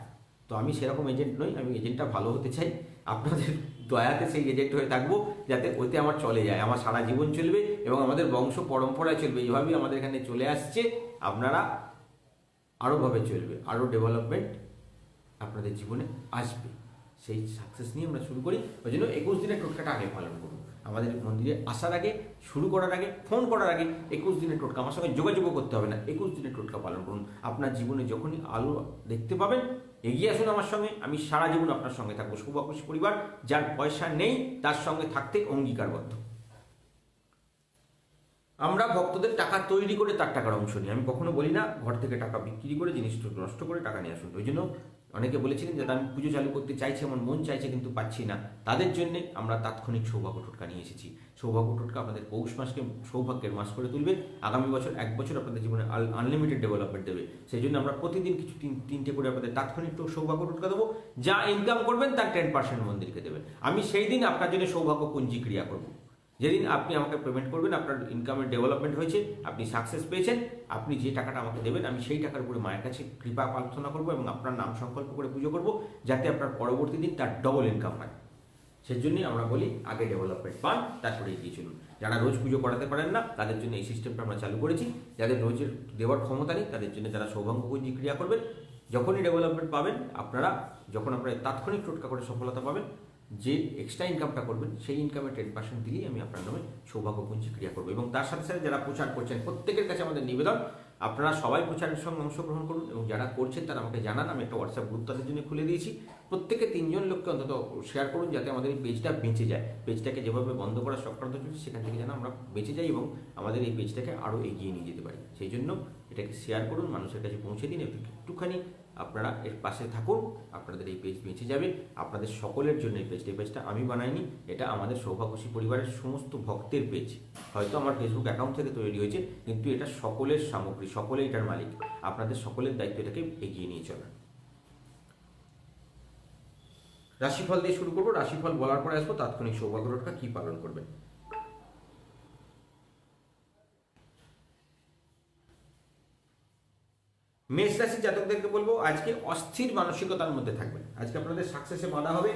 তো আমি সেরকম এজেন্ট নই, আমি এজেন্টটা ভালো হতে চাই। আপনাদের দয়াতে সেই এজেন্ট হয়ে থাকবো, যাতে ওতে আমার চলে যায়, আমার সারা জীবন চলবে এবং আমাদের বংশ পরম্পরায় চলবে। এইভাবেই আমাদের এখানে চলে আসছে। আপনারা আরোভাবে চলবে, আরও ডেভেলপমেন্ট আপনাদের জীবনে আসবে। সেই সাকসেস নিয়ে আমরা শুরু করি। ওই জন্য 21 দিনের টোটকাটা আগে পালন করুন। আমাদের মন্দিরে আসার আগে, শুরু করার আগে, ফোন করার আগে 21 দিনের টোটকা, আমার সঙ্গে যোগাযোগও করতে হবে না, 21 দিনের টোটকা পালন করুন। আপনার জীবনে যখনই আলো দেখতে পাবেন এগিয়ে আসুন আমার সঙ্গে। আমি সারা জীবন আপনার সঙ্গে থাকবো। শুভাকুশী পরিবার, যার পয়সা নেই তার সঙ্গে থাকতে অঙ্গীকারবদ্ধ। আমরা ভক্তদের টাকা তৈরি করে তার টাকার অংশ নিই। আমি কখনো বলি না ঘর থেকে টাকা বিক্রি করে জিনিস নষ্ট করে টাকা নিয়ে আসুন। ওই জন্য অনেকে বলেছিলেন যে আমি পুজো চালু করতে চাইছি, আমার মন চাইছে কিন্তু পাচ্ছি না, তাদের জন্য আমরা তাৎক্ষণিক সৌভাগ্য টোটকা নিয়ে এসেছি। সৌভাগ্য টোটকা আপনাদের পৌষ মাসকে সৌভাগ্যের মাস করে তুলবে। আগামী বছর 1 বছর আপনাদের জীবনে আনলিমিটেড ডেভেলপমেন্ট দেবে। সেই জন্য আমরা প্রতিদিন কিছু 3টে করে আপনাদের তাৎক্ষণিক সৌভাগ্য টোটকা দেবো। যা ইনকাম করবেন তার 10% মন্দিরকে দেবেন। আমি সেই দিন আপনার জন্য সৌভাগ্য পুঞ্জি ক্রিয়া করবো। যেদিন আপনি আমাকে পেমেন্ট করবেন, আপনার ইনকামের ডেভেলপমেন্ট হয়েছে, আপনি সাকসেস পেয়েছেন, আপনি যে টাকাটা আমাকে দেবেন আমি সেই টাকার উপরে মায়ের কাছে কৃপা প্রার্থনা করবো এবং আপনার নাম সংকল্প করে পুজো করবো, যাতে আপনার পরবর্তী দিন তার ডবল ইনকাম হয়। সেই জন্যই আমরা বলি আগে ডেভেলপমেন্ট পান, তারপরে এগিয়ে চলুন। যারা রোজ পুজো করাতে পারেন না তাদের জন্য এই সিস্টেমটা আমরা চালু করেছি। যাদের রোজের দেওয়ার ক্ষমতা নেই তাদের জন্য যারা সৌভাগ্য পুঞ্জি ক্রিয়া করবেন, যখনই ডেভেলপমেন্ট পাবেন আপনারা, যখন আপনারা তাৎক্ষণিক টোটকা করে সফলতা পাবেন, যে এক্সট্রা ইনকামটা করবেন সেই ইনকামের 10% দিলেই আমি আপনার নামে সৌভাগ্য পুঞ্জি ক্রিয়া করবো। এবং তার সাথে সাথে যারা প্রচার করছেন প্রত্যেকের কাছে আমাদের নিবেদন, আপনারা সবাই প্রচারের সঙ্গে অংশগ্রহণ করুন এবং যারা করছেন তারা আমাকে জানান। আমি একটা হোয়াটসঅ্যাপ গ্রুপ তাদের জন্য খুলে দিয়েছি। প্রত্যেকে 3 জন লোককে অন্তত শেয়ার করুন, যাতে আমাদের এই পেজটা বেঁচে যায়। পেজটাকে যেভাবে বন্ধ করার চক্রান্ত চলছে সেখান থেকে যেন আমরা বেঁচে যাই এবং আমাদের এই পেজটাকে আরও এগিয়ে নিয়ে যেতে পারি। সেই জন্য এটাকে শেয়ার করুন, মানুষের কাছে পৌঁছে দিন। একটুখানি আপনারা এর পাশে থাকুন, আপনাদের এই পেজ বেঁচে যাবে। আপনাদের সকলের জন্য এই পেজটা আমি বানাইনি, এটা আমাদের সৌভাগ্যশী পরিবারের সমস্ত ভক্তের পেজ। হয়তো আমার ফেসবুক অ্যাকাউন্ট থেকে তৈরি হয়েছে, কিন্তু এটা সকলের সামগ্রী, সকলেই এটার মালিক। আপনাদের সকলের দায়িত্ব এটাকে এগিয়ে নিয়ে চলা। রাশিফল দিয়ে শুরু করবো। রাশিফল বলার পরে আসবো তাৎক্ষণিক সৌভাগ্য টোটকা কি পালন করবেন। মেষ রাশির জাতকদেরকে বলবো আজকে অস্থির মানসিকতার মধ্যে থাকবেন। আজকে আপনাদের সাকসেসে বাধা হবে।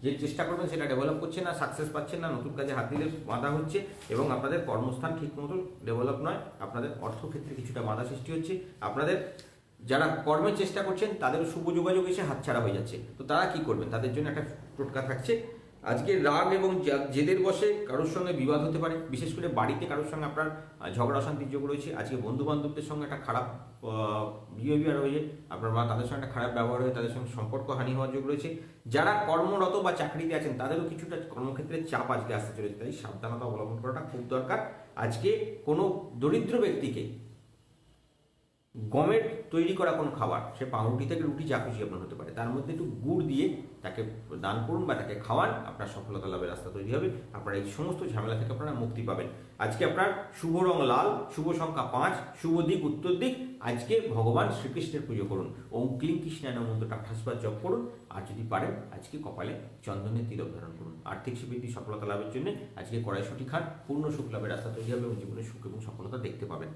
যে চেষ্টা করবেন সেটা ডেভেলপ করছে না, সাকসেস পাচ্ছেন না, নতুন কাজে হাত দিলে বাধা হচ্ছে এবং আপনাদের কর্মস্থান ঠিক মতো ডেভেলপ নয়। আপনাদের অর্থক্ষেত্রে কিছুটা বাধা সৃষ্টি হচ্ছে। আপনাদের যারা কর্মের চেষ্টা করছেন তাদেরও শুভ যোগাযোগ এসে হাতছাড়া হয়ে যাচ্ছে, তো তারা কি করবেন? তাদের জন্য একটা টোটকা থাকছে। আজকে রাগ এবং জেদের বশে কারোর সঙ্গে বিবাদ হতে পারে, বিশেষ করে বাড়িতে কারোর সঙ্গে আপনার ঝগড়া অশান্তির যোগ রয়েছে। আজকে বন্ধু বান্ধবদের সঙ্গে একটা খারাপ বিহেভিয়ার হয়ে আপনার বা তাদের সঙ্গে একটা খারাপ ব্যবহার হয়ে তাদের সঙ্গে সম্পর্ক হানি হওয়ার যোগ রয়েছে। যারা কর্মরত বা চাকরিতে আছেন তাদেরও কিছুটা কর্মক্ষেত্রে চাপ আজকে আসতে চলেছে, তাই সাবধানতা অবলম্বন করাটা খুব দরকার। আজকে কোনো দরিদ্র ব্যক্তিকে গমের তৈরি করা কোনো খাবার, সে পাউরুটি থেকে রুটি যা খুশি আপনার হতে পারে, তার মধ্যে একটু গুড় দিয়ে তাকে দান করুন বা তাকে খাওয়ান, আপনার সফলতা লাভের রাস্তা তৈরি হবে। আপনারা এই সমস্ত ঝামেলা থেকে আপনারা মুক্তি পাবেন। আজকে আপনার শুভ রং লাল, শুভ সংখ্যা 5, শুভ দিক উত্তর দিক। আজকে ভগবান শ্রীকৃষ্ণের পুজো করুন, ওম ক্লিং কৃষ্ণায় নমঃ মন্ত্রটা 28 বার জপ করুন। আর যদি পারেন আজকে কপালে চন্দনের তিলক ধারণ করুন। আর্থিক সমৃদ্ধি সফলতা লাভের জন্য আজকে কড়াইশুঁটি খান, পূর্ণ সুখ লাভের রাস্তা তৈরি হবে এবং জীবনে সুখ এবং সফলতা দেখতে পাবেন।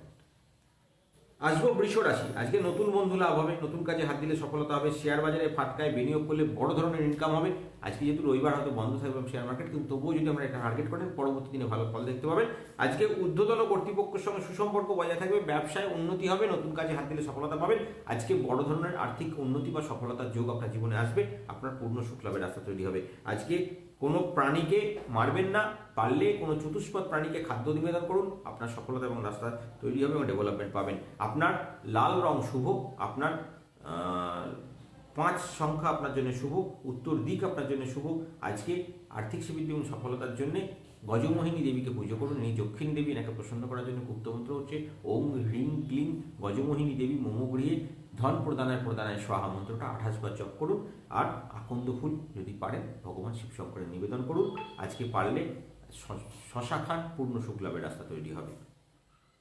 আসবো বৃষ রাশি। আজকে নতুন বন্ধু লাভ হবে, নতুন কাজে হাত দিলে সফলতা হবে, শেয়ার বাজারে ফাটকায় বিনিয়োগ করলে বড় ধরনের ইনকাম হবে। আজকে যেহেতু রবিবার হয়তো বন্ধ থাকবে শেয়ার মার্কেট, কিন্তু তবুও যদি আমরা এটা টার্গেট করেন পরবর্তী দিনে ভালো ফল দেখতে পাবেন। আজকে ঊর্ধ্বতন কর্তৃপক্ষের সঙ্গে সুসম্পর্ক বজায় থাকবে, ব্যবসায় উন্নতি হবে, নতুন কাজে হাত দিলে সফলতা পাবেন। আজকে বড় ধরনের আর্থিক উন্নতি বা সফলতার যোগ আপনার জীবনে আসবে, আপনার পূর্ণ সুখ লাভের রাস্তা তৈরি হবে। আজকে কোনো প্রাণীকে মারবেন না, পারলে কোনো চতুষ্পদ প্রাণীকে খাদ্য নিবেদন করুন, আপনার সফলতা এবং রাস্তা তৈরি হবে এবং ডেভেলপমেন্ট পাবেন। আপনার লাল রং শুভ, আপনার 5 সংখ্যা আপনার জন্য শুভ, উত্তর দিক আপনার জন্য শুভ। আজকে আর্থিক সমৃদ্ধি এবং সফলতার জন্য গজমোহিনী দেবীকে পুজো করুন। এই দক্ষিণ দেবী এনাকে প্রসন্ন করার জন্য গুপ্তমন্ত্র হচ্ছে ওম হ্রিং ক্লিং গজমোহিনী দেবী মম গৃহে ধন প্রদানায় প্রদানায় স্বাহা মন্ত্রটা 28 বার জপ করুন। আর আকন্দ ফুল যদি পারেন ভগবান শিব শঙ্করের নিবেদন করুন। আজকে পারলে শশা খান, পূর্ণ সুখ লাভের রাস্তা তৈরি হবে।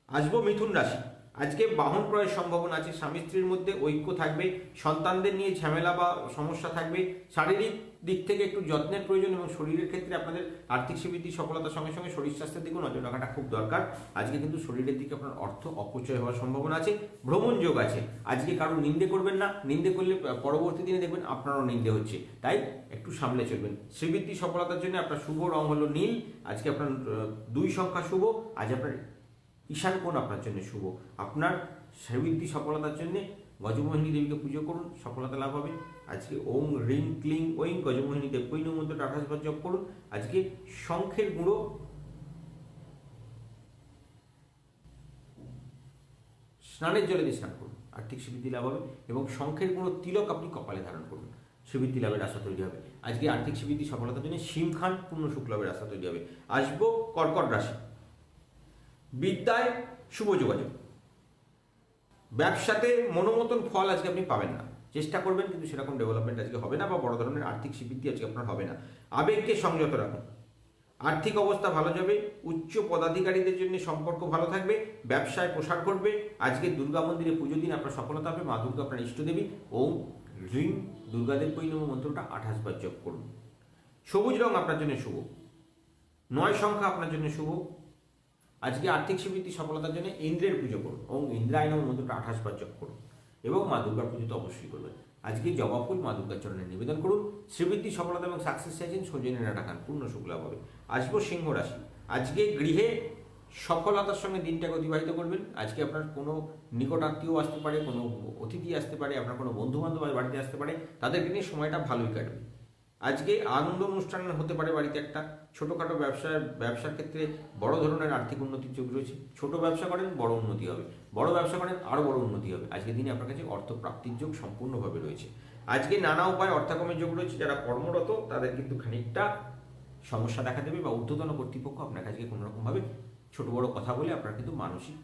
আসবো মিথুন রাশি। আজকে বাহন ক্রয়ের সম্ভাবনা আছে, স্বামী স্ত্রীর মধ্যে ঐক্য থাকবে, সন্তানদের নিয়ে ঝামেলা বা সমস্যা থাকবে, শারীরিক দিক থেকে একটু যত্নের প্রয়োজন এবং শরীরের ক্ষেত্রে আপনাদের আর্থিক সমৃদ্ধি সফলতার সঙ্গে সঙ্গে শরীর স্বাস্থ্যের দিকেও নজর রাখাটা খুব দরকার। আজকে কিন্তু শরীরের দিকে আপনার অর্থ অপচয় হওয়ার সম্ভাবনা আছে, ভ্রমণ যোগ আছে। আজকে কারো নিন্দে করবেন না, নিন্দে করলে পরবর্তী দিনে দেখবেন আপনারও নিন্দে হচ্ছে, তাই একটু সামলে চলবেন। শ্রীবৃদ্ধি সফলতার জন্য আপনার শুভ রং হলো নীল। আজকে আপনার 2 সংখ্যা শুভ। আজ আপনার ঈশান কোণ আপনার জন্য শুভ। আপনার শ্রীবৃদ্ধি সফলতার জন্য গজমোহিনী দেবীকে পুজো করুন, সফলতা লাভ হবে। আজকে ওম রিং ক্লিং ওইং গজমোহিনী দেব কৈন মন্ত্রটা 28 বার জপ করুন। আজকে শঙ্খের গুঁড়ো স্নানের জলে দিয়ে স্নান করুন, আর্থিক সমৃদ্ধি লাভ হবে। এবং শঙ্খের গুঁড়ো তিলক আপনি কপালে ধারণ করুন, সমৃদ্ধি লাভের রাস্তা তৈরি হবে। আজকে আর্থিক সমৃদ্ধি সফলতার জন্য শিম খান, পূর্ণ সুখ লাভের রাস্তা তৈরি হবে। আসবো কর্কট রাশি। বিদ্যায় শুভ যোগাযোগ, ব্যবসাতে মনোমতন ফল আজকে আপনি পাবেন না, চেষ্টা করবেন কিন্তু সেরকম ডেভেলপমেন্ট আজকে হবে না বা বড় ধরনের আর্থিক সমৃদ্ধি আজকে আপনার হবে না। আবেগকে সংযত রাখুন, আর্থিক অবস্থা ভালো যাবে, উচ্চ পদাধিকারীদের জন্য সম্পর্ক ভালো থাকবে, ব্যবসায় প্রসার করবে। আজকে দুর্গা মন্দিরে পুজো দিন, আপনার সফলতা হবে। মা দুর্গা আপনার ইষ্টদেবী। ওম হ্রিং দুর্গাদেব কৈনম মন্ত্রটা 28 বার জপ করুন। সবুজ রং আপনার জন্য শুভ, 9 সংখ্যা আপনার জন্য শুভ। আজকে আর্থিক সমৃদ্ধি সফলতার জন্য ইন্দ্রের পুজো করুন, ওম ইন্দ্রায় নমঃ মন্ত্রটা 28 বার জপ করুন এবং মা দুর্গার পুজো তো অবশ্যই করবেন। আজকে জবা ফুল মা দুর্গার চরণে নিবেদন করুন। শ্রীবৃদ্ধি সফলতা এবং সাকসেস চাইছেন, সৌজন্যের ডাটা খান, পূর্ণ শুভ লাভ হবে। আসবো সিংহ রাশি। আজকে গৃহে সফলতার সঙ্গে দিনটাকে অতিবাহিত করবেন। আজকে আপনার কোনো নিকটাত্মীয় আসতে পারে, কোনো অতিথি আসতে পারে, আপনার কোনো বন্ধু বান্ধব বাড়িতে আসতে পারে, তাদেরকে নিয়ে সময়টা ভালোই কাটবে। আজকে আনন্দ অনুষ্ঠান হতে পারে বাড়িতে একটা ছোটোখাটো ব্যবসার ক্ষেত্রে বড় ধরনের আর্থিক উন্নতির যোগ রয়েছে। ছোট ব্যবসা করেন বড় উন্নতি হবে, বড় ব্যবসা করেন আরও বড় উন্নতি হবে। আজকের দিনে আপনার কাছে অর্থ প্রাপ্তির যোগ সম্পূর্ণভাবে রয়েছে। আজকে নানা উপায়ে অর্থাগমের যোগ রয়েছে। যারা কর্মরত তাদের কিন্তু খানিকটা সমস্যা দেখা দেবে বা ঊর্ধ্বতন কর্তৃপক্ষ আপনার কাছে কোনোরকমভাবে ছোট বড় কথা বলে আপনার কিন্তু মানসিক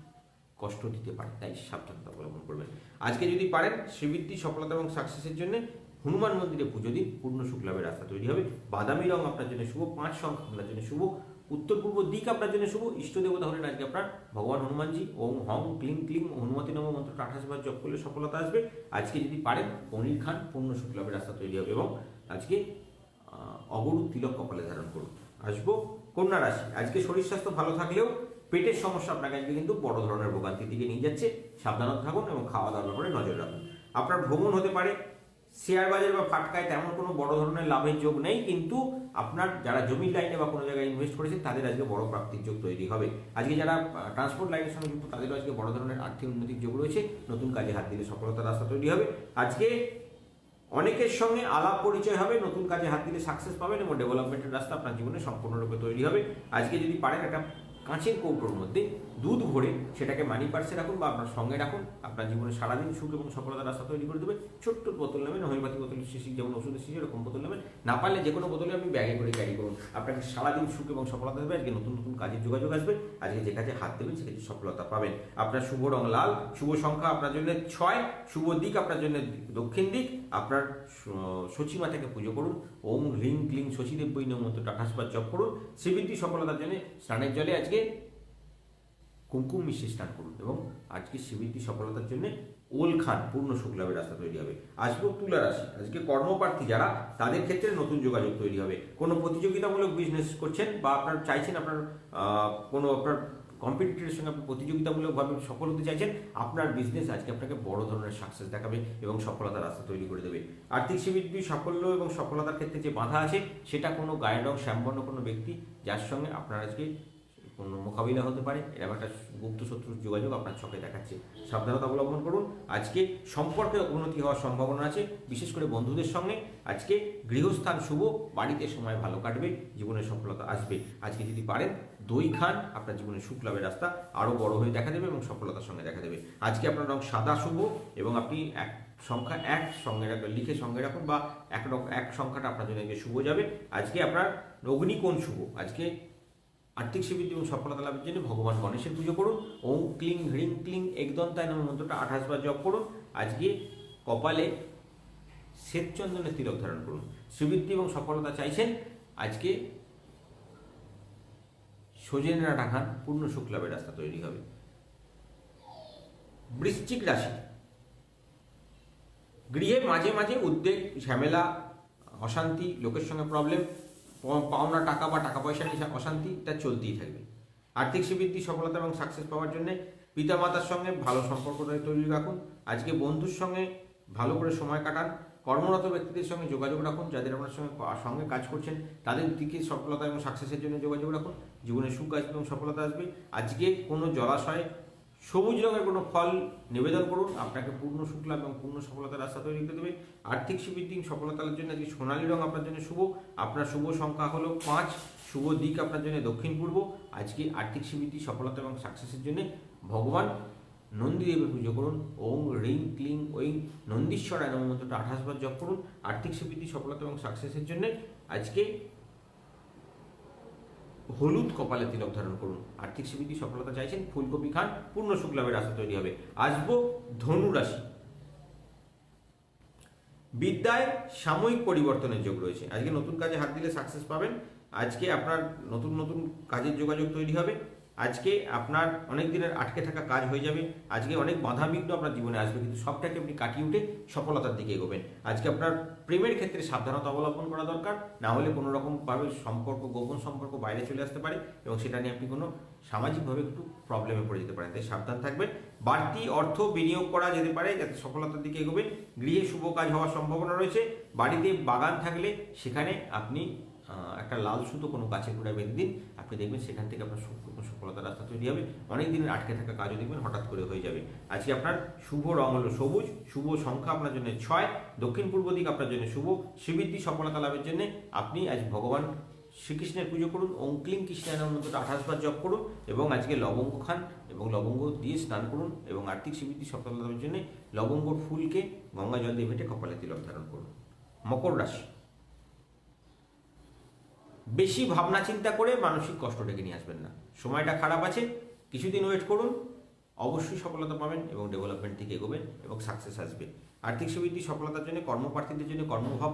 কষ্ট দিতে পারে, তাই সাবধানতা অবলম্বন করবেন। আজকে যদি পারেন শ্রীবৃদ্ধি সফলতা এবং সাকসেসের জন্য হনুমান মন্দিরে পুজো দিন, পূর্ণ শুভ লাভের রাস্তা তৈরি হবে। বাদামি রং আপনার জন্য শুভ, 5 সংখ্যা আপনার জন্য শুভ, উত্তর পূর্ব দিক আপনার জন্য শুভ। ইষ্ট দেবতা হলেন আজকে আপনার ভগবান হনুমানজি। ওম হং ক্লিং ক্লিং হনুমতি নমঃ মন্ত্রটা 28 বার জপ করলে সফলতা আসবে। আজকে যদি পারেন পনির খান, পূর্ণ শুভ লাভের রাস্তা তৈরি হবে এবং আজকে অগরু তিলক কপালে ধারণ করুন। আসবো কন্যা রাশি। আজকে শরীর স্বাস্থ্য ভালো থাকলেও পেটের সমস্যা আপনাকে আজকে কিন্তু বড় ধরনের ভোগান্তির দিকে নিয়ে যাচ্ছে, সাবধানত থাকুন এবং খাওয়া দাওয়ার ব্যাপারে নজর রাখুন। আপনার ভ্রমণ হতে পারে, শেয়ার বাজার বা ফাটকায় তেমন কোনো বড় ধরনের লাভের যোগ নেই, কিন্তু আপনার যারা জমির লাইনে বা কোনো জায়গায় ইনভেস্ট করেছেন তাদের আজকে বড় প্রাপ্তির যোগ তৈরি হবে। আজকে যারা ট্রান্সপোর্ট লাইনের সঙ্গে যুক্ত তাদেরও আজকে বড় ধরনের আর্থিক উন্নতির যোগ রয়েছে, নতুন কাজে হাত দিলে সফলতার রাস্তা তৈরি হবে। আজকে অনেকের সঙ্গে আলাপ পরিচয় হবে, নতুন কাজে হাত দিলে সাকসেস পাবেন এবং ডেভেলপমেন্টের রাস্তা আপনার জীবনে সম্পূর্ণরূপে তৈরি হবে। আজকে যদি পারেন একটা কাঁচের কৌটোর মধ্যে দুধ ভরে সেটাকে মানি পার্সে রাখুন বা আপনার সঙ্গে রাখুন, আপনার জীবনে সারাদিন সুখ এবং সফলতার রাস্তা তৈরি করে দেবে। ছোট্ট বোতল নেবেন, হোমিওপ্যাথি বোতলের শিশি, যেমন ওষুধের শিশি এরকম বোতল নেবেন, না পারলে যে কোনো বোতলে আপনি ব্যাগে করে ক্যারি করুন, আপনাকে সারাদিন সুখ এবং সফলতা দেবে। আজকে নতুন নতুন কাজের যোগাযোগ আসবে, আজকে যে কাজে হাত দেবেন সে কাজে সফলতা পাবেন। আপনার শুভ রং লাল, শুভ সংখ্যা আপনার জন্য 6, শুভ দিক আপনার জন্য দক্ষিণ দিক। আপনার সচিমা থেকে পুজো করুন, ওম হ্রিং ক্লিং শশীদেব বৈ নমঃ মন্ত্রটা 28 বার জপ করুন। শ্রীবৃদ্ধি সফলতার জন্য স্নানের জলে আজকে কুমকুম মিশিয়ে স্নান করুন এবং আজকে শিবৃদ্ধি সফলতার জন্য ওল খান, পূর্ণ শুক্লাভের রাস্তা তৈরি হবে। আসবো তুলা রাশি, আজকে কর্মপ্রার্থী যারা তাদের ক্ষেত্রে নতুন যোগাযোগ তৈরি হবে। কোনো প্রতিযোগিতামূলক বিজনেস করছেন বা আপনার চাইছেন আপনার কোনো আপনার কম্পিটিটরের সঙ্গে আপনি প্রতিযোগিতামূলকভাবে সফল হতে চাইছেন, আপনার বিজনেস আজকে আপনাকে বড় ধরনের সাকসেস দেখাবে এবং সফলতার রাস্তা তৈরি করে দেবে। আর্থিক শিবৃদ্ধি সাফল্য এবং সফলতার ক্ষেত্রে যে বাধা আছে সেটা কোনো গায়ের রং শ্যামবর্ণ কোনো ব্যক্তি যার সঙ্গে আপনার আজকে কোনো মোকাবিলা হতে পারে, এরকম একটা গুপ্ত শত্রুর যোগাযোগ আপনার চোখে দেখাচ্ছে। সাবধানতা অবলম্বন করুন। আজকে সম্পর্কে উন্নতি হওয়ার সম্ভাবনা আছে, বিশেষ করে বন্ধুদের সঙ্গে। আজকে গৃহস্থান শুভ, বাড়িতে সময় ভালো কাটবে, জীবনে সফলতা আসবে। আজকে যদি পারেন দই খান, আপনার জীবনে সুখ লাভের রাস্তা আরও বড় হয়ে দেখা দেবে এবং সফলতার সঙ্গে দেখা দেবে। আজকে আপনার রং সাদা শুভ এবং আপনি সংখ্যা 1 সঙ্গে রাখবেন, লিখে সঙ্গে রাখুন বা এক সংখ্যাটা আপনার জন্য শুভ যাবে। আজকে আপনার অগ্নিকোণ শুভ। আজকে আর্থিক সিদ্ধি এবং সফলতা লাভের জন্য ভগবান গণেশের পুজো করুন। ওম ক্লিং হ্রিং ক্লিং একদন্তায় নমঃ মন্ত্রটা 28 বার জপ করুন। আজকে কপালে শ্বেতচন্দনের তিলক ধারণ করুন। শ্রীবৃদ্ধি এবং সফলতা চাইছেন, আজকে সজনে ডাঁটা খান, পূর্ণ সুখ লাভের রাস্তা তৈরি হবে। বৃশ্চিক রাশি, গৃহে মাঝে মাঝে উদ্বেগ, ঝামেলা, অশান্তি, লোকের সঙ্গে প্রবলেম, পাওনা টাকা বা টাকা পয়সা নিয়ে অশান্তি, এটা চলতেই থাকবে। আর্থিক শ্রীবৃদ্ধি সফলতা এবং সাকসেস পাওয়ার জন্য পিতামাতার সঙ্গে ভালো সম্পর্ক তৈরি রাখুন। আজকে বন্ধুর সঙ্গে ভালো করে সময় কাটান। কর্মরত ব্যক্তিদের সঙ্গে যোগাযোগ রাখুন, যাদের আপনার সঙ্গে কাজ করছেন তাদের দিকে সফলতা এবং সাকসেসের জন্য যোগাযোগ রাখুন। জীবনে সুখ আসবে এবং সফলতা আসবে। আজকে কোনো জলাশয়ে সবুজ রঙের কোনো ফল নিবেদন করুন, আপনাকে পূর্ণ সুখ লাভ এবং পূর্ণ সফলতার রাস্তা তৈরি করে দেবে। আর্থিক শ্রীবৃদ্ধি সফলতার জন্য আজকে সোনালী রং আপনার জন্য শুভ। আপনার শুভ সংখ্যা হলো 5, শুভ দিক আপনার জন্য দক্ষিণ পূর্ব। আজকে আর্থিক শ্রীবৃদ্ধি সফলতা এবং সাকসেসের জন্য ভগবান নন্দীদেবের পুজো করুন। ওম রিং ক্লিং ওই নন্দীশ্বরায় নমঃ মন্ত্রটা 28 বার জপ করুন। আর্থিক শ্রীবৃদ্ধি সফলতা এবং সাকসেসের জন্য আজকে হলুদ কপালে তিলক ধারণ করুন। আর্থিক শ্রীবৃদ্ধি সফলতা চাইছেন, ফুলকপি খান, পূর্ণ সুখ লাভের রাস্তা তৈরি হবে। আসবো ধনু রাশি, বিদ্যায় সাময়িক পরিবর্তনের যোগ রয়েছে। আজকে নতুন কাজে হাত দিলে সাকসেস পাবেন। আজকে আপনার নতুন নতুন কাজের যোগাযোগ তৈরি হবে। আজকে আপনার অনেক দিনের আটকে থাকা কাজ হয়ে যাবে। আজকে অনেক বাধা বিঘ্ন আপনার জীবনে আসবে, কিন্তু সবটাকে আপনি কাটিয়ে উঠে সফলতার দিকে এগোবেন। আজকে আপনার প্রেমের ক্ষেত্রে সাবধানতা অবলম্বন করা দরকার, না হলে কোনো রকমভাবে সম্পর্ক, গোপন সম্পর্ক বাইরে চলে আসতে পারে এবং সেটা নিয়ে আপনি কোনো সামাজিকভাবে একটু প্রবলেমে পড়ে যেতে পারেন, তাই সাবধান থাকবেন। বাড়তি অর্থ বিনিয়োগ করা যেতে পারে যাতে সফলতার দিকে এগোবেন। গৃহে শুভ কাজ হওয়ার সম্ভাবনা রয়েছে। বাড়িতে বাগান থাকলে সেখানে আপনি একটা লাল সুতো কোনো গাছের গোড়ায় বেঁধে দিন, আপনি দেখবেন সেখান থেকে আপনার সফলতার রাস্তা তৈরি হবে। অনেক দিনের আটকে থাকা কাজও দেখবেন হঠাৎ করে হয়ে যাবে। আজকে আপনার শুভ রং হলো সবুজ, শুভ সংখ্যা আপনার জন্য 6, দক্ষিণ পূর্ব দিক আপনার জন্য শুভ। শ্রীবৃদ্ধি সফলতা লাভের জন্য আপনি আজ ভগবান শ্রীকৃষ্ণের পুজো করুন। ওম ক্লিং কৃষ্ণায় নমঃ মন্ত্রটা 28 বার জপ করুন এবং আজকে লবঙ্গ খান এবং লবঙ্গ দিয়ে স্নান করুন এবং আর্থিক শ্রীবৃদ্ধি সফলতা লাভের জন্য লবঙ্গর ফুলকে গঙ্গা জল দিয়ে ভেটে কপালে তিলক ধারণ করুন। মকর রাশি, বেশি ভাবনা চিন্তা করে মানসিক কষ্ট ডেকে নিয়ে আসবেন না। সময়টা খারাপ আছে, কিছুদিন ওয়েট করুন, অবশ্যই সফলতা পাবেন এবং ডেভেলপমেন্ট থেকে এগোবেন এবং সাকসেস আসবে। আর্থিক শ্রীবৃদ্ধি সফলতার জন্য কর্মপ্রার্থীদের জন্য কর্মভাব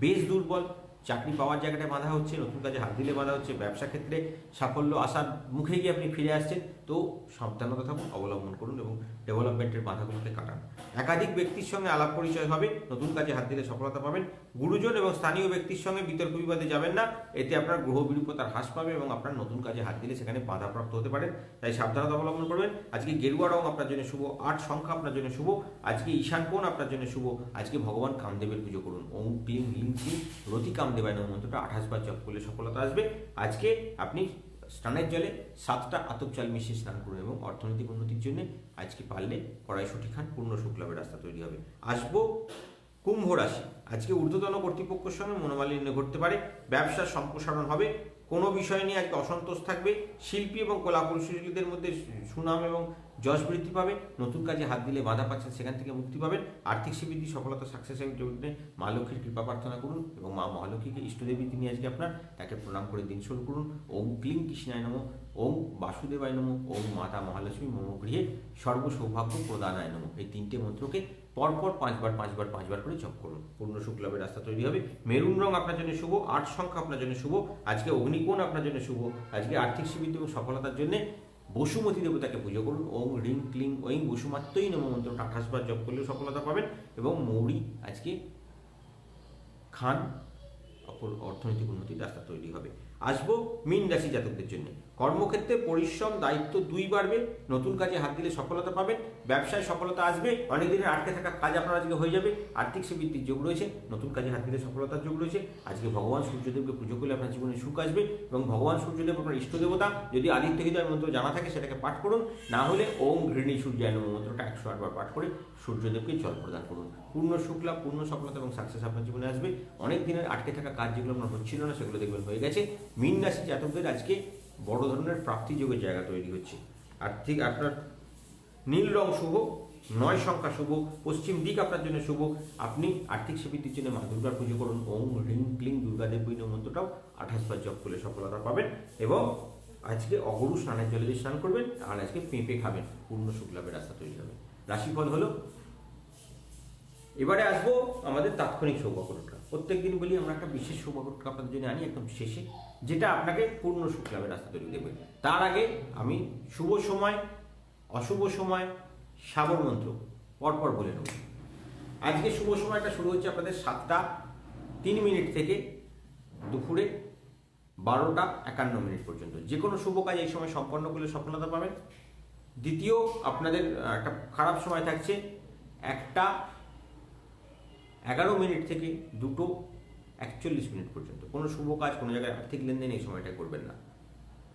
বেশ দুর্বল। চাকরি পাওয়ার জায়গাটায় বাধা হচ্ছে, নতুন কাজে হাত দিলে বাধা হচ্ছে, ব্যবসা ক্ষেত্রে সাফল্য আসার মুখে গিয়ে আপনি ফিরে আসছেন, তো সাবধানতা থাকুন, অবলম্বন করুন এবং ডেভেলপমেন্টের বাধাগুলোকে কাটান। একাধিক ব্যক্তির সঙ্গে আলাপ পরিচয় হবে, নতুন কাজে হাত দিলে সফলতা পাবেন। গুরুজন এবং স্থানীয় ব্যক্তির সঙ্গে বিতর্ক বিবাদে যাবেন না, এতে আপনার গ্রহ বিরূপতার হ্রাস পাবে এবং আপনার নতুন কাজে হাত দিলে সেখানে বাধাপ্রাপ্ত হতে পারেন, তাই সাবধানতা অবলম্বন করবেন। আজকে গেরুয়া রং আপনার জন্য শুভ, 8 সংখ্যা আপনার জন্য শুভ, আজকে ঈশান কোণ আপনার জন্য শুভ। আজকে ভগবান কামদেবের পুজো করুন, ওম ক্লিং লিং ক্লিং রতি কামদেবায় নমঃ মন্ত্রটা 28 বার জপ করলে সফলতা আসবে। আজকে আপনি স্নানের জলে 7টা আতপ চাল মিশিয়ে স্নান করুন এবং অর্থনৈতিক উন্নতির জন্য আজকে পারলে কড়াইশুঁটি খান, পূর্ণ সুখ লাভের রাস্তা তৈরি হবে। আসবো কুম্ভ রাশি। আজকে ঊর্ধ্বতন কর্তৃপক্ষের সঙ্গে মনোমালিন্য ঘটতে পারে, ব্যবসার সম্প্রসারণ হবে, কোনো বিষয় নিয়ে আজকে অসন্তোষ থাকবে, শিল্পী এবং কলা কুশলীদের মধ্যে সুনাম এবং যশ বৃদ্ধি পাবে, নতুন কাজে হাত দিলে বাধা পাচ্ছেন সেখান থেকে মুক্তি পাবেন, আর্থিক সিদ্ধি সফলতা সাকসেসের জন্য মা লক্ষ্মীর কৃপা প্রার্থনা করুন এবং মা মহালক্ষ্মীকে ইষ্টদেবী তিনি আজকে আপনার, তাকে প্রণাম করে দিন শুরু করুন। ওম ক্লিং কৃষ্ণায় নমঃ, ওম বাসুদেবায় নমঃ, ওম মাতা মহালক্ষ্মী মম গৃহে সর্ব সৌভাগ্য প্রদানায় নমঃ, এই 3টে মন্ত্রকে পরপর 5 বার করে জপ করুন, পূর্ণ শুক লাভের রাস্তা তৈরি হবে। মেরুন রং আপনার জন্য শুভ, 8 সংখ্যা আপনার জন্য শুভ, আজকে অগ্নিকোণ আপনার জন্য শুভ। আজকে আর্থিক সিদ্ধি এবং সফলতার জন্য বসুমতী দেবতাকে পুজো করুন, ওম রিং ক্লিং ওইং বসুমাত্রই নমঃ মন্ত্রটা 28 বার জপ করলেও সফলতা পাবেন এবং মৌরি আজকে খান, অর্থনৈতিক উন্নতির রাস্তা তৈরি হবে। আসবো মীন রাশি জাতকদের জন্য। কর্মক্ষেত্রে পরিশ্রম দায়িত্ব 2 বাড়বে, নতুন কাজে হাত দিলে সফলতা পাবেন, ব্যবসায় সফলতা আসবে, অনেক দিনের আটকে থাকা কাজ আপনার আজকে হয়ে যাবে, আর্থিক সিদ্ধির যোগ রয়েছে, নতুন কাজে হাত দিলে সফলতার যোগ রয়েছে। আজকে ভগবান সূর্যদেবকে পুজো করলে আপনার জীবনে সুখ আসবে এবং ভগবান সূর্যদেব আপনার ইষ্ট দেবতা, যদি আদিত্য হৃদয় মন্ত্র জানা থাকে সেটাকে পাঠ করুন, না হলে ওম ঘৃণী সূর্যায় নমঃ মন্ত্রটা 108 বার পাঠ করে সূর্যদেবকে জল প্রদান করুন। পূর্ণ সুখ লাভ, পূর্ণ সফলতা এবং সাকসেস আপনার জীবনে আসবে। অনেক দিনের আটকে থাকা কাজ যেগুলো আপনার হচ্ছিল না সেগুলো দেখবেন হয়ে গেছে। মীন রাশি জাতকদের আজকে বড় ধরনের প্রাপ্তি যোগের জায়গা তৈরি হচ্ছে। আর্থিক আপনার নীল রং শুভ, 9 সংখ্যা শুভ, পশ্চিম দিক আপনার জন্য শুভ। আপনি আর্থিক সিদ্ধির জন্য মা দুর্গার পুজো করুন, ওম রিং ক্লিং দুর্গাদেবী মন্ত্রটাও 28 বার জপ করলে সফলতা পাবেন এবং আজকে অগরু স্নানের জলে দিয়ে স্নান করবেন আর আজকে পেঁপে খাবেন, পূর্ণ শুক লাভের রাস্তা তৈরি হবে। রাশিফল হলো, এবারে আসবো আমাদের তাৎক্ষণিক সৌভাগ্য টোটকা। প্রত্যেকদিন বলি আমরা একটা বিশেষ সৌভাগ্য টোটকা আপনাদের জন্য আনি একদম শেষে, যেটা আপনাকে পূর্ণ সুখ লাভের রাস্তা তৈরি দেবে। তার আগে আমি শুভ সময়, অশুভ সময়, সাবর মন্ত্র পরপর বলে নেব। আজকে শুভ সময়টা শুরু হচ্ছে আপনাদের 7টা 3 মিনিট থেকে দুপুরে 12টা 51 মিনিট পর্যন্ত। যে কোনো শুভ কাজ এই সময় সম্পন্ন করলে সফলতা পাবেন। দ্বিতীয় আপনাদের একটা খারাপ সময় থাকছে 1টা 11 মিনিট থেকে 2টো 41 মিনিট পর্যন্ত। কোনো শুভ কাজ, কোনো জায়গায় আর্থিক লেনদেন এই সময়টা করবেন না।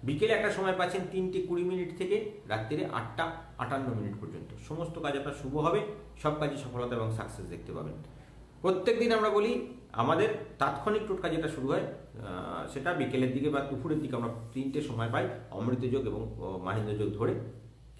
বিকেলে একটা সময় পাচ্ছেন 3টে 20 মিনিট থেকে রাত্রিরে 8টা 58 মিনিট পর্যন্ত। সমস্ত কাজ আপনার শুভ হবে, সব কাজে সফলতা এবং সাকসেস দেখতে পাবেন। প্রত্যেক দিন আমরা বলি আমাদের তাৎক্ষণিক টোটকা যেটা শুরু হয় সেটা বিকেলের দিকে বা দুপুরের দিকে আমরা 3টে সময় পাই, অমৃত যোগ এবং মাহিন্দ্র যোগ ধরে।